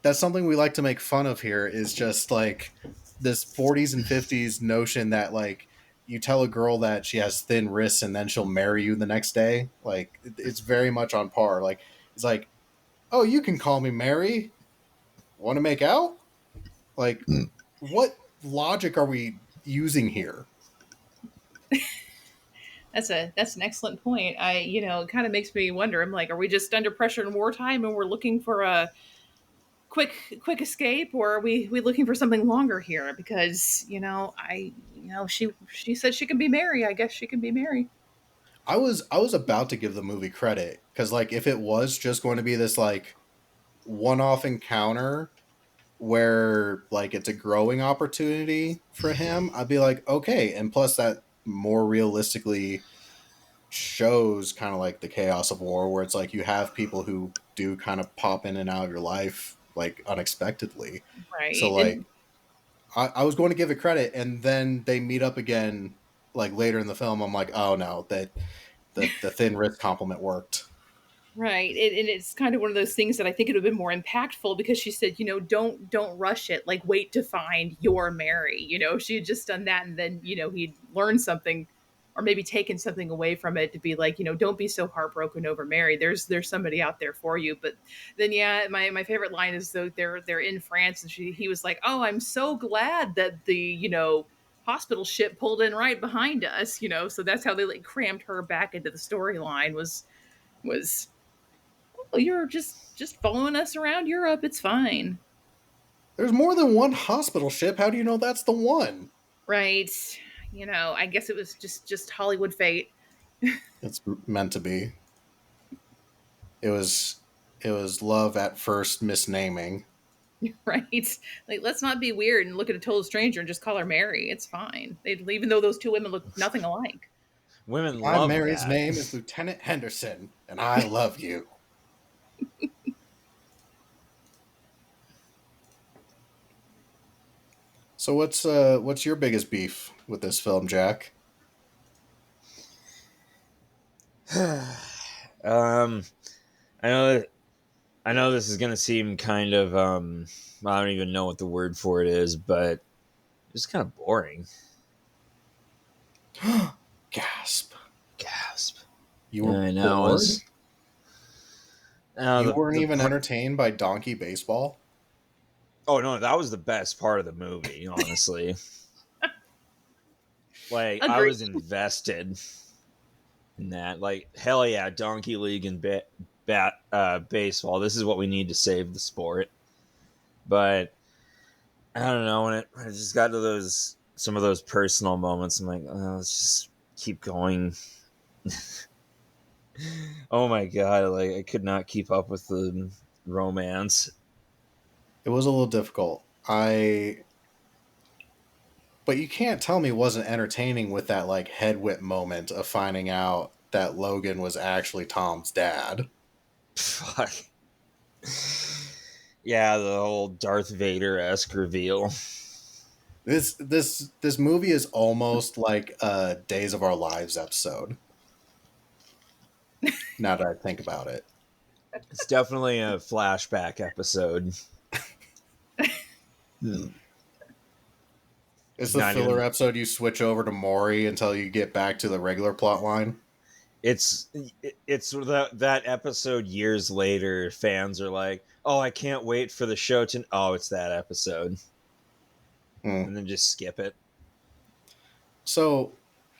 that's something we like to make fun of here is just like this 40s and 50s notion that like you tell a girl that she has thin wrists and then she'll marry you the next day. Like it's very much on par. Like it's like, oh, you can call me Mary. Want to make out? Like, what logic are we using here? That's an excellent point. It kind of makes me wonder. I'm like, are we just under pressure in wartime and we're looking for a quick escape, or are we looking for something longer here? Because she said she can be Mary. I guess she can be Mary. I was about to give the movie credit because like if it was just going to be this like one-off encounter where like it's a growing opportunity for him, I'd be like, okay. And plus that more realistically shows kind of like the chaos of war where it's like you have people who do kind of pop in and out of your life like unexpectedly. So Right. like I was going to give it credit and then they meet up again like later in the film. I'm like, oh no, that the thin wrist compliment worked. Right. And it's kind of one of those things that I think it would have been more impactful because she said, don't rush it. Like, wait to find your Mary. If she had just done that and then, he'd learned something or maybe taken something away from it to be like, don't be so heartbroken over Mary. There's somebody out there for you. But then, yeah, my favorite line is though they're in France and he was like, oh, I'm so glad that the, hospital ship pulled in right behind us, so that's how they like crammed her back into the storyline was well, you're just following us around Europe. It's fine. There's more than one hospital ship. How do you know that's the one? Right. I guess it was just Hollywood fate. It's meant to be. It was love at first misnaming. Right. Like, let's not be weird and look at a total stranger and just call her Mary. It's fine. Even though those two women look nothing alike. Women My love Mary's that. name is Lieutenant Henderson, and I love you. So what's your biggest beef with this film, Jack? um, I know I know this is gonna seem kind of I don't even know what the word for it is, but it's kind of boring. Gasp. Gasp. You Yeah, were I know. bored? You weren't The even entertained by Donkey Baseball? oh no, that was the best part of the movie. Honestly, like I Agreed. was invested in that. Like hell yeah, Donkey League and baseball. This is what we need to save the sport. But I don't know when it just got to those some of those personal moments. I'm like, oh, let's just keep going. Oh my god, like I could not keep up with the romance. It was a little difficult. But you can't tell me it wasn't entertaining with that like head whip moment of finding out that Logan was actually Tom's dad. Fuck. Yeah, the whole Darth Vader esque reveal. This movie is almost like a Days of Our Lives episode. Now that I think about it, It's definitely a flashback episode. it's It's the not filler even. episode you switch over to Maury until you get back to the regular plot line. It's it's that episode years later. Fans are like, "Oh, I can't wait for the show to." Oh, it's that episode, Hmm. and then just skip it. So,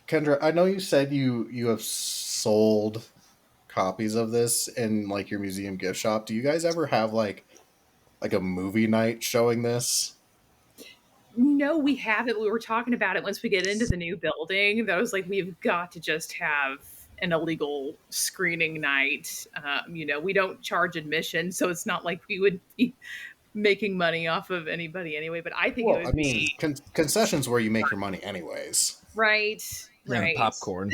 Kendra, I know you said you have sold copies of this in like your museum gift shop. Do you guys ever have like a movie night showing this? No, we haven't. We were talking about it once we get into the new building. That was like, we've got to just have an illegal screening night. We don't charge admission, so it's not like we would be making money off of anybody anyway. But I think it Well, I would mean, be concessions where you make your money anyways. right, And right. popcorn.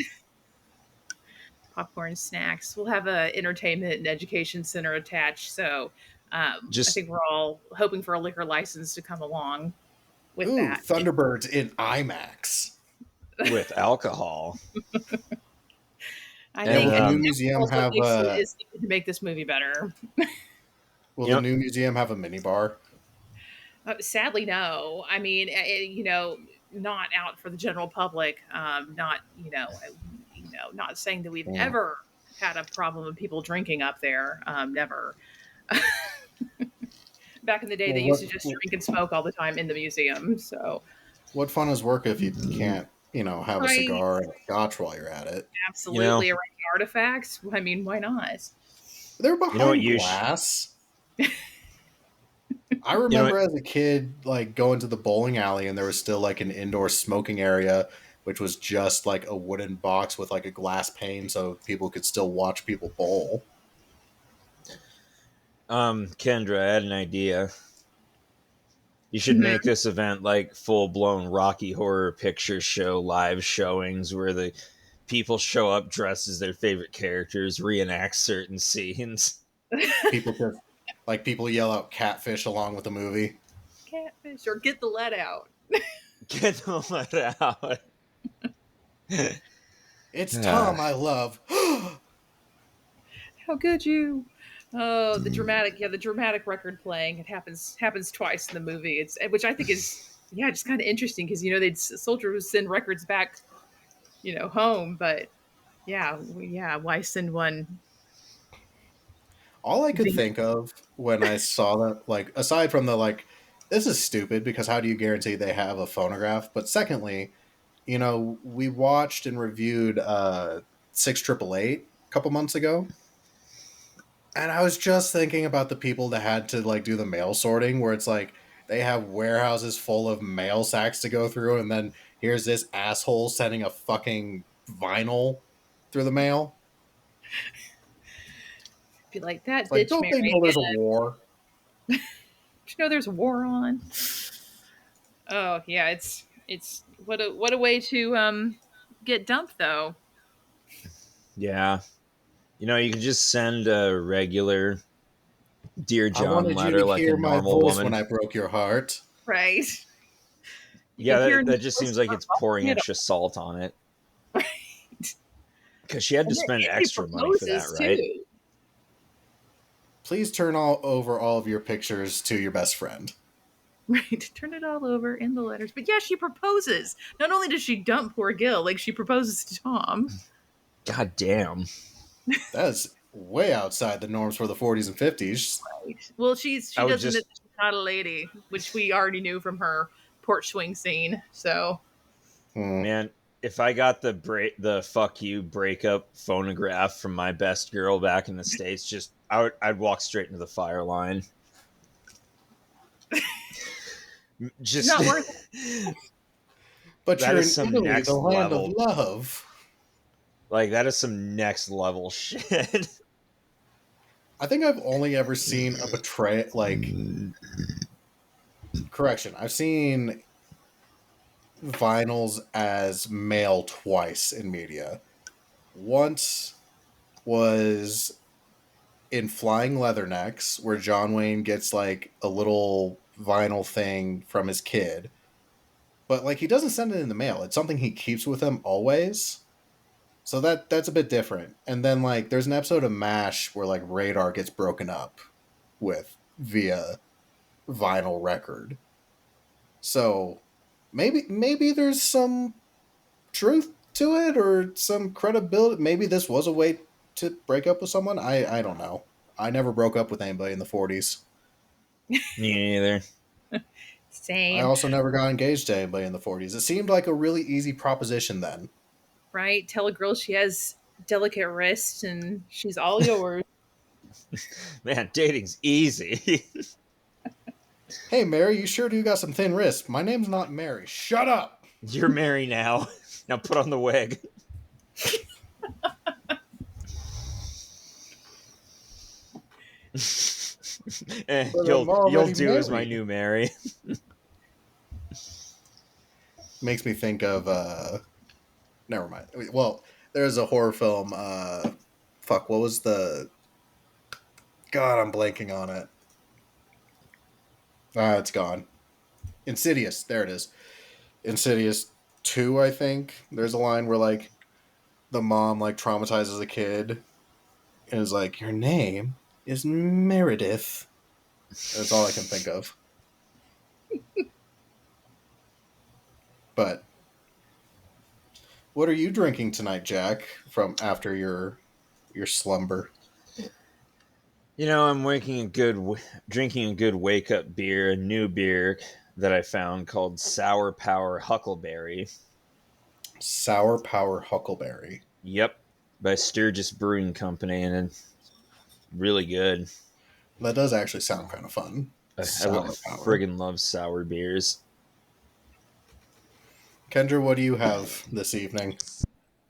Popcorn snacks. We'll have a entertainment and education center attached. So I Just think we're all hoping for a liquor license to come along with Ooh, that. Thunderbirds in IMAX. with alcohol. I Yeah, And think will the new Netflix museum also have needs to make this movie better. Will You the know, new museum have a minibar? Sadly, no. I mean, not out for the general public. Not, not saying that we've Mm. ever had a problem with people drinking up there. Never. Back in the day, they Well, used to just drink and smoke all the time in the museum. So, what fun is work if you can't, have a right, cigar and a scotch while you're at it? you know, absolutely, around artifacts. I mean, why not? They're you know what behind glass. I you know what, remember as a kid, like going to the bowling alley, and there was still like an indoor smoking area, which was just like a wooden box with like a glass pane, so people could still watch people bowl. Kendra, I had an idea. You should make Mhm. this event like full blown Rocky Horror Picture Show live showings where the people show up dressed as their favorite characters, reenact certain scenes. People just like people yell out catfish along with the movie. Catfish or get the lead out. Get them let out. It's Ah, Tom I love. How could you? Oh, the dramatic record playing. It happens twice in the movie. It's which I think is just kind of interesting because they'd soldiers would send records back home, but why send one? All I could Being, think of when I saw that, like, aside from the like, this is stupid because how do you guarantee they have a phonograph? But secondly, we watched and reviewed 6888 a couple months ago, and I was just thinking about the people that had to like do the mail sorting, where it's like they have warehouses full of mail sacks to go through, and then here's this asshole sending a fucking vinyl through the mail. be like that It's like, bitch don't Mary. they know there's a war? There's war on. Oh yeah, it's what a way to get dumped though. yeah. You can just send a regular Dear I John wanted you letter to like a hear my normal voice when woman. I broke your heart. Right. You Yeah, can hear that just seems like it's pouring it extra salt on it. right. Because she had to And then spend she extra money for that, proposes right? too. Please turn all over all of your pictures to your best friend. Right. Turn it all over in the letters. But yeah, she proposes. Not only does she dump poor Gil, like she proposes to Tom. God damn. That is way outside the norms for the 40s and 50s. Right. Well, she I would does admit just, that she's not a lady, which we already knew from her porch swing scene. So Hmm. man, if I got the fuck you breakup phonograph from my best girl back in the States, I'd walk straight into the fire line. she's Just not worth But that you're is in some Italy, the next land of level. love. Like that is some next level shit. I think I've only ever seen a betray like correction. I've seen vinyls as male twice in media. Once was in Flying Leathernecks, where John Wayne gets like a little vinyl thing from his kid, but like he doesn't send it in the mail. It's something he keeps with him always. So that's a bit different. And then like there's an episode of MASH where like Radar gets broken up with via vinyl record. So maybe there's some truth to it or some credibility. Maybe this was a way to break up with someone. I don't know. I never broke up with anybody in the 40s. Me neither. I same. also never got engaged to anybody in the 40s. It seemed like a really easy proposition then. Right? Tell a girl she has delicate wrists and she's all yours. Man, dating's easy. Hey, Mary, you sure do got some thin wrists. My name's not Mary. Shut up! You're married now. Now put on the wig. But I'm You'll already do as my married. new Mary. Makes me think of, never mind. Well, there's a horror film, fuck, what was the, God, I'm blanking on it. Ah, it's gone. Insidious, there it is. Insidious 2, I think. There's a line where, like, the mom, like, traumatizes a kid and is like, your name is Meredith. That's all I can think of. But what are you drinking tonight, Jack? From after your slumber? You know, drinking a good wake up beer, a new beer that I found called Sour Power Huckleberry. Sour Power Huckleberry. Yep, by Sturgis Brewing Company, and it's really good. That does actually sound kind of fun. I Sour Power. friggin' love sour beers. Kendra, what do you have this evening?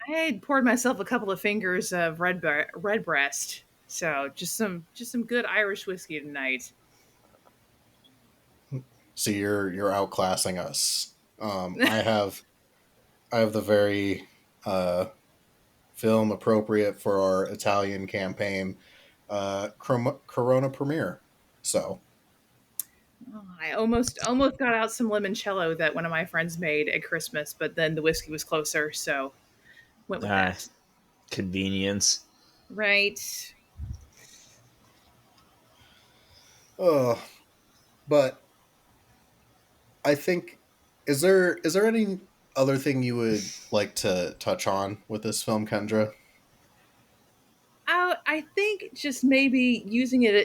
I had poured myself a couple of fingers of redbreast, so just some good Irish whiskey tonight. See, you're outclassing us. I have the very uh, film appropriate for our Italian campaign, Corona Premiere. So Oh, I almost got out some limoncello that one of my friends made at Christmas, but then the whiskey was closer, so went with Ah, that. convenience. Right. oh, but I think is there any other thing you would like to touch on with this film, Kendra? I think just maybe using it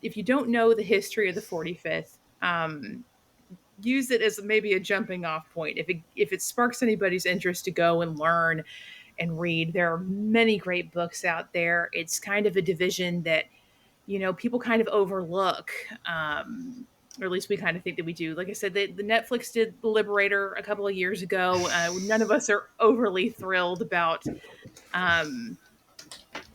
if you don't know the history of the 45th, use it as maybe a jumping off point. If it sparks anybody's interest to go and learn and read, there are many great books out there. It's kind of a division that people kind of overlook. Or at least we kind of think that we do. Like I said, the Netflix did The Liberator a couple of years ago. None of us are overly thrilled about um,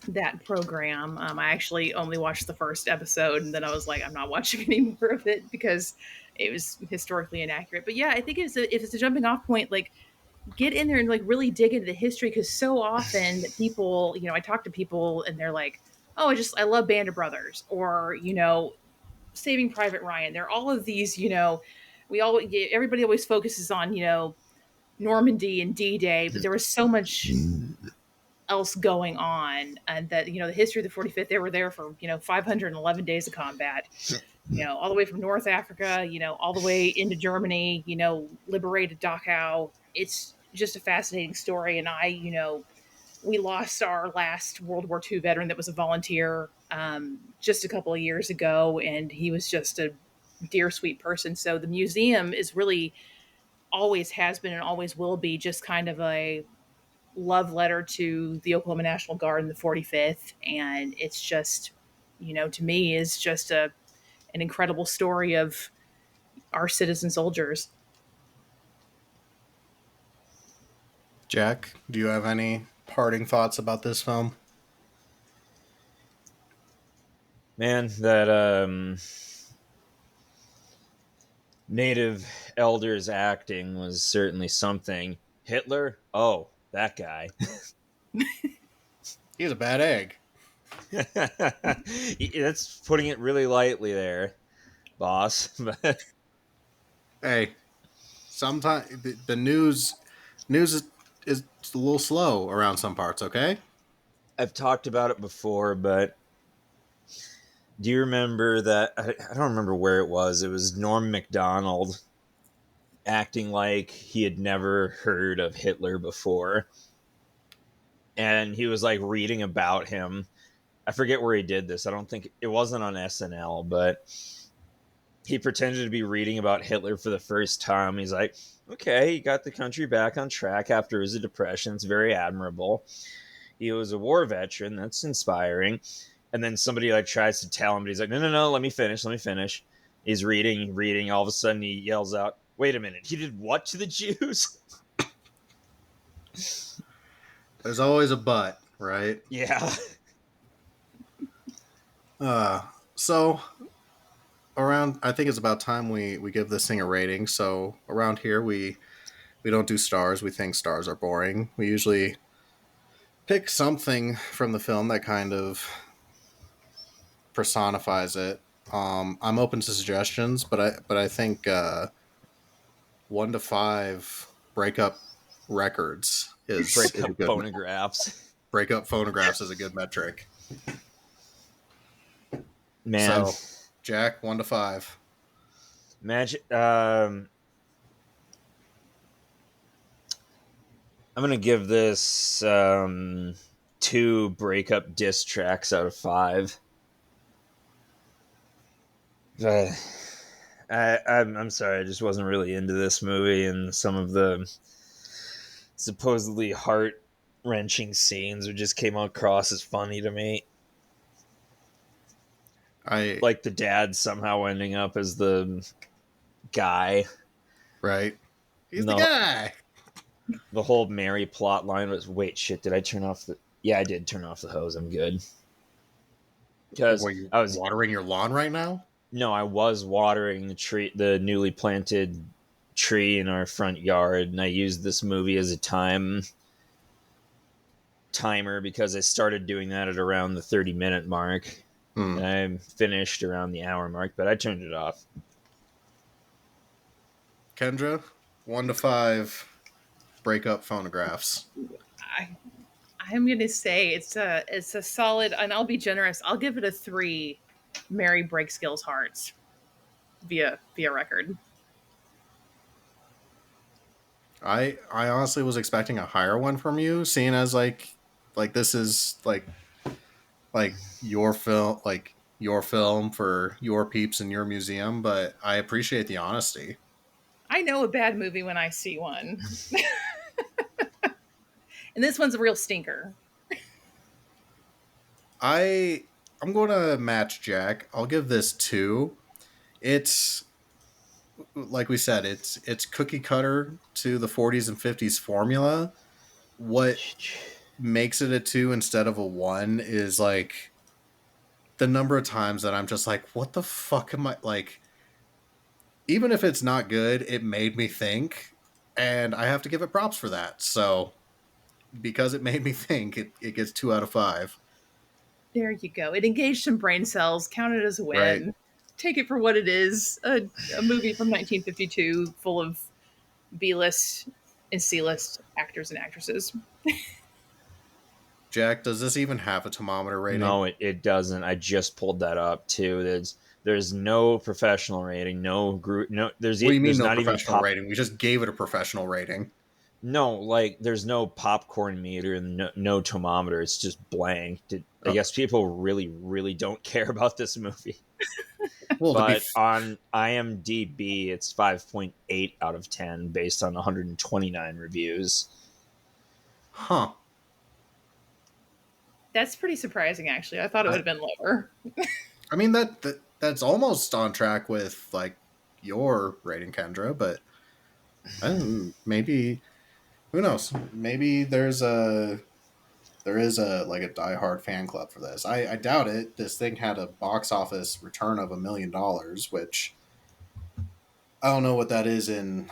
that program. I actually only watched the first episode, and then I was like, I'm not watching any more of it because it was historically inaccurate. But yeah, I think if it's a jumping off point, like get in there and like really dig into the history, because so often people, I talk to people and they're like, oh, I love Band of Brothers, or Saving Private Ryan. There are all of these, everybody always focuses on Normandy and D-Day, but there was so much else going on, and that the history of the 45th, they were there for 511 days of combat, all the way from North Africa, all the way into Germany, liberated Dachau. It's just a fascinating story. And we lost our last World War II veteran that was a volunteer just a couple of years ago, and he was just a dear, sweet person. So the museum is really, always has been and always will be, just kind of a love letter to the Oklahoma National Guard and the 45th. And it's just, to me, is just an incredible story of our citizen soldiers. Jack, do you have any parting thoughts about this film? Man, that native elders acting was certainly something. Hitler? Oh, that guy. He's a bad egg. That's putting it really lightly there, boss. But Hey, sometimes the news is a little slow around some parts. Okay. I've talked about it before, but do you remember that? I don't remember where it was. It was Norm Macdonald acting like he had never heard of Hitler before. And he was like reading about him. I forget where he did this. I don't think it wasn't on SNL, but he pretended to be reading about Hitler for the first time. He's like, okay, he got the country back on track after his depression. It's very admirable. He was a war veteran. That's inspiring. And then somebody like tries to tell him, but he's like, no, let me finish. He's reading. All of a sudden he yells out, wait a minute, he did what to the Jews? There's always a but, right? Yeah. So around, I think it's about time we give this thing a rating. So around here we don't do stars. We think stars are boring. We usually pick something from the film that kind of personifies it. I'm open to suggestions, but I think 1 to 5 breakup records is a Breakup good phonographs. breakup phonographs is a good metric. Man. So, Jack, 1 to 5. Imagine. I'm gonna give this 2 breakup diss tracks out of 5. Uh, I'm sorry, I just wasn't really into this movie, and some of the supposedly heart wrenching scenes just came across as funny to me. I Like the dad somehow ending up as the guy. right. He's the The guy. the whole Mary plot line was, wait, shit, did I turn off the? Yeah, I did turn off the hose. I'm good. Because Were you I was watering your lawn right now? no, I was watering the newly planted tree in our front yard, and I used this movie as a timer because I started doing that at around the 30-minute mark, Hmm. and I finished around the hour mark, but I turned it off. Kendra, 1 to 5. Breakup phonographs. I I'm gonna say it's a solid, and I'll be generous. I'll give it a 3. Mary Breakskill's hearts via record. I honestly was expecting a higher one from you, seeing as like this is like your film for your peeps in your museum, but I appreciate the honesty. I know a bad movie when I see one, and this one's a real stinker. I I'm going to match Jack. I'll give this 2. It's like we said, it's cookie cutter to the 40s and 50s formula. What makes it a 2 instead of a 1 is like the number of times that I'm just like, what the fuck am I like? Even if it's not good, it made me think, and I have to give it props for that. So because it made me think, it gets 2 out of 5. There you go. It engaged some brain cells. Count it as a Right, win. Take it for what it is. A movie from 1952 full of B-list and C-list actors and actresses. Jack. Does this even have a thermometer rating? No, it doesn't. I just pulled that up too. There's no professional rating, no group, no. What do you mean There's no not even professional pop. rating? We just gave it a professional rating. No, like there's no popcorn meter and no thermometer. It's just blank. I Oh, guess people really don't care about this movie. well, But on IMDb, it's 5.8 out of 10 based on 129 reviews. huh? That's pretty surprising, actually. I thought it would I, have been lower. I mean that's almost on track with like your rating, Kendra. But maybe who knows? Maybe there is a like a diehard fan club for this. I doubt it. This thing had a box office return of $1 million, which I don't know what that is in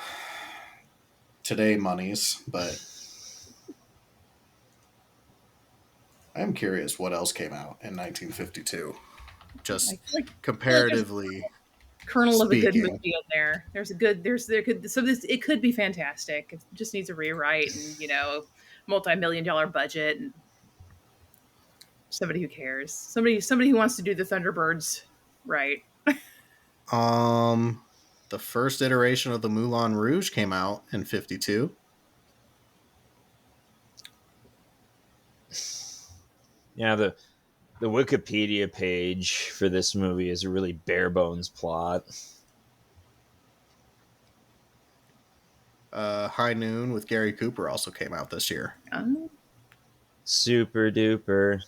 today monies, but I am curious what else came out in 1952. I Just feel like there's comparatively a kernel of a good movie speaking. in there. There's a good there could so this it could be fantastic. It just needs a rewrite and multi-million-dollar budget and somebody who cares. Somebody who wants to do the Thunderbirds right. Um, the first iteration of the Moulin Rouge came out in 52. Yeah, the Wikipedia page for this movie is a really bare bones plot. High Noon with Gary Cooper also came out this year. Um, Super duper.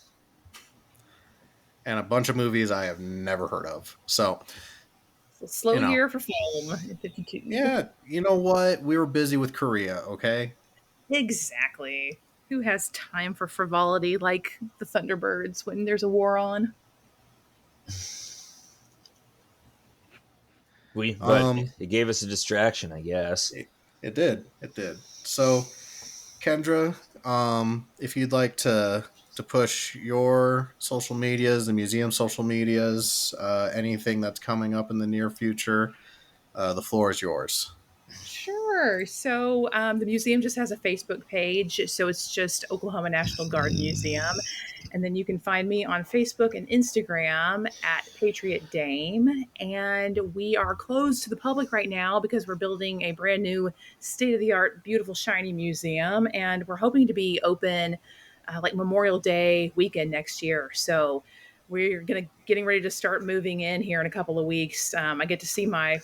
And a bunch of movies I have never heard of. So, it's a slow you know, year for film in 52. yeah, you know what? We were busy with Korea, okay? Exactly. Who has time for frivolity like the Thunderbirds when there's a war on? But Um, it gave us a distraction, I guess. it did. It did. So, Kendra, if you'd like to push your social medias, the museum social medias, anything that's coming up in the near future, the floor is yours. Sure. Sure. So the museum just has a Facebook page. So it's just Oklahoma National Guard Museum. And then you can find me on Facebook and Instagram at Patriot Dame. And we are closed to the public right now because we're building a brand new state of the art, beautiful, shiny museum. And we're hoping to be open like Memorial Day weekend next year. So we're getting ready to start moving in here in a couple of weeks. I get to see I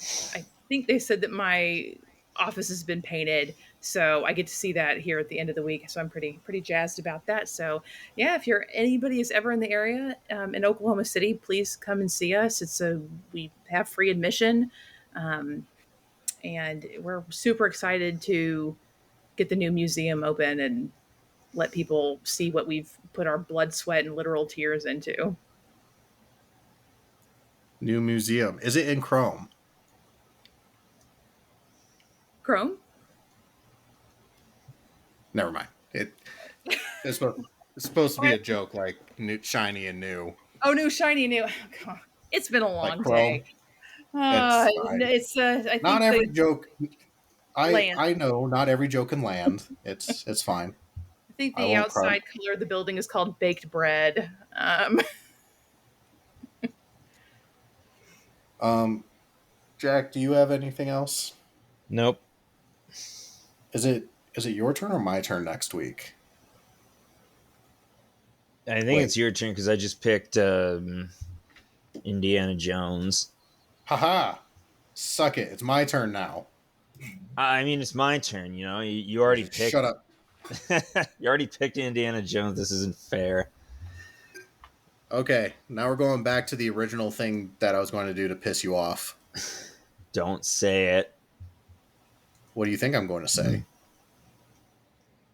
think they said that my office has been painted, so I get to see that here at the end of the week. So I'm pretty jazzed about that. So yeah, if you're anybody is ever in the area in Oklahoma City, please come and see us. We have free admission, um, and we're super excited to get the new museum open and let people see what we've put our blood, sweat, and literal tears into. New museum. Is it in Chrome? Chrome. Never mind. It's supposed, it's supposed to be a joke, like new, shiny and new, Oh, new shiny new. It's been a like long day. Chrome. It's fine. It's I Not think every the joke. land. I know not every joke can land. It's fine. I think I the won't cry. outside color of the building is called baked bread. Um, Jack, do you have anything else? Nope. Is it your turn or my turn next week? I think Wait, it's your turn because I just picked Indiana Jones. haha, suck it. It's my turn now. I mean, it's my turn. You already picked. Shut up. You already picked Indiana Jones. This isn't fair. Okay, now we're going back to the original thing that I was going to do to piss you off. Don't say it. What do you think I'm going to say?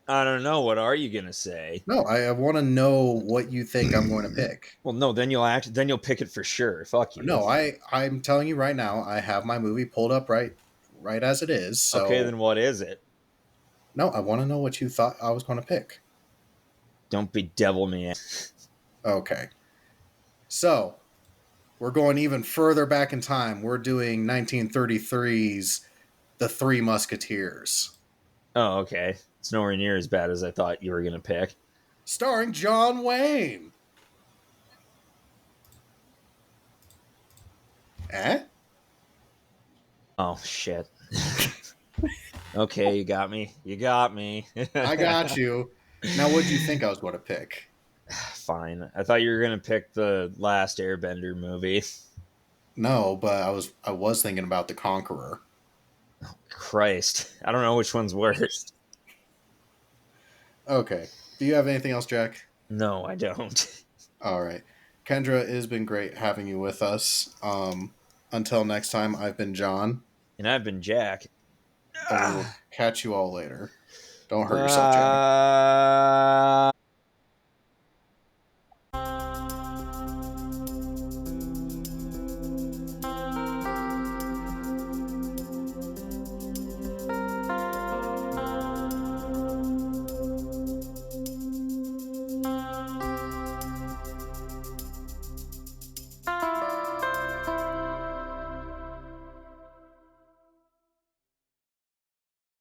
I don't know. What are you gonna say? No, I want to know what you think I'm going to pick. Well, no. Then you'll pick it for sure. Fuck you. No, I'm telling you right now. I have my movie pulled up right as it is. Okay, So then what is it? no, I want to know what you thought I was going to pick. Don't be devil me. Okay, so we're going even further back in time. We're doing 1933's The Three Musketeers, Oh, okay. It's nowhere near as bad as I thought you were gonna pick. starring John Wayne. Eh? Oh shit. Okay, you got me. You got me. I got you. Now, what do you think I was going to pick? Fine. I thought you were gonna pick the last Airbender movie. No, but I was thinking about The Conqueror. Christ. I don't know which one's worse. Okay. Do you have anything else, Jack? No, I don't. All right. Kendra, it has been great having you with us. Until next time, I've been John, And I've been Jack. and we will catch you all later. Don't hurt yourself, Jack. Bye.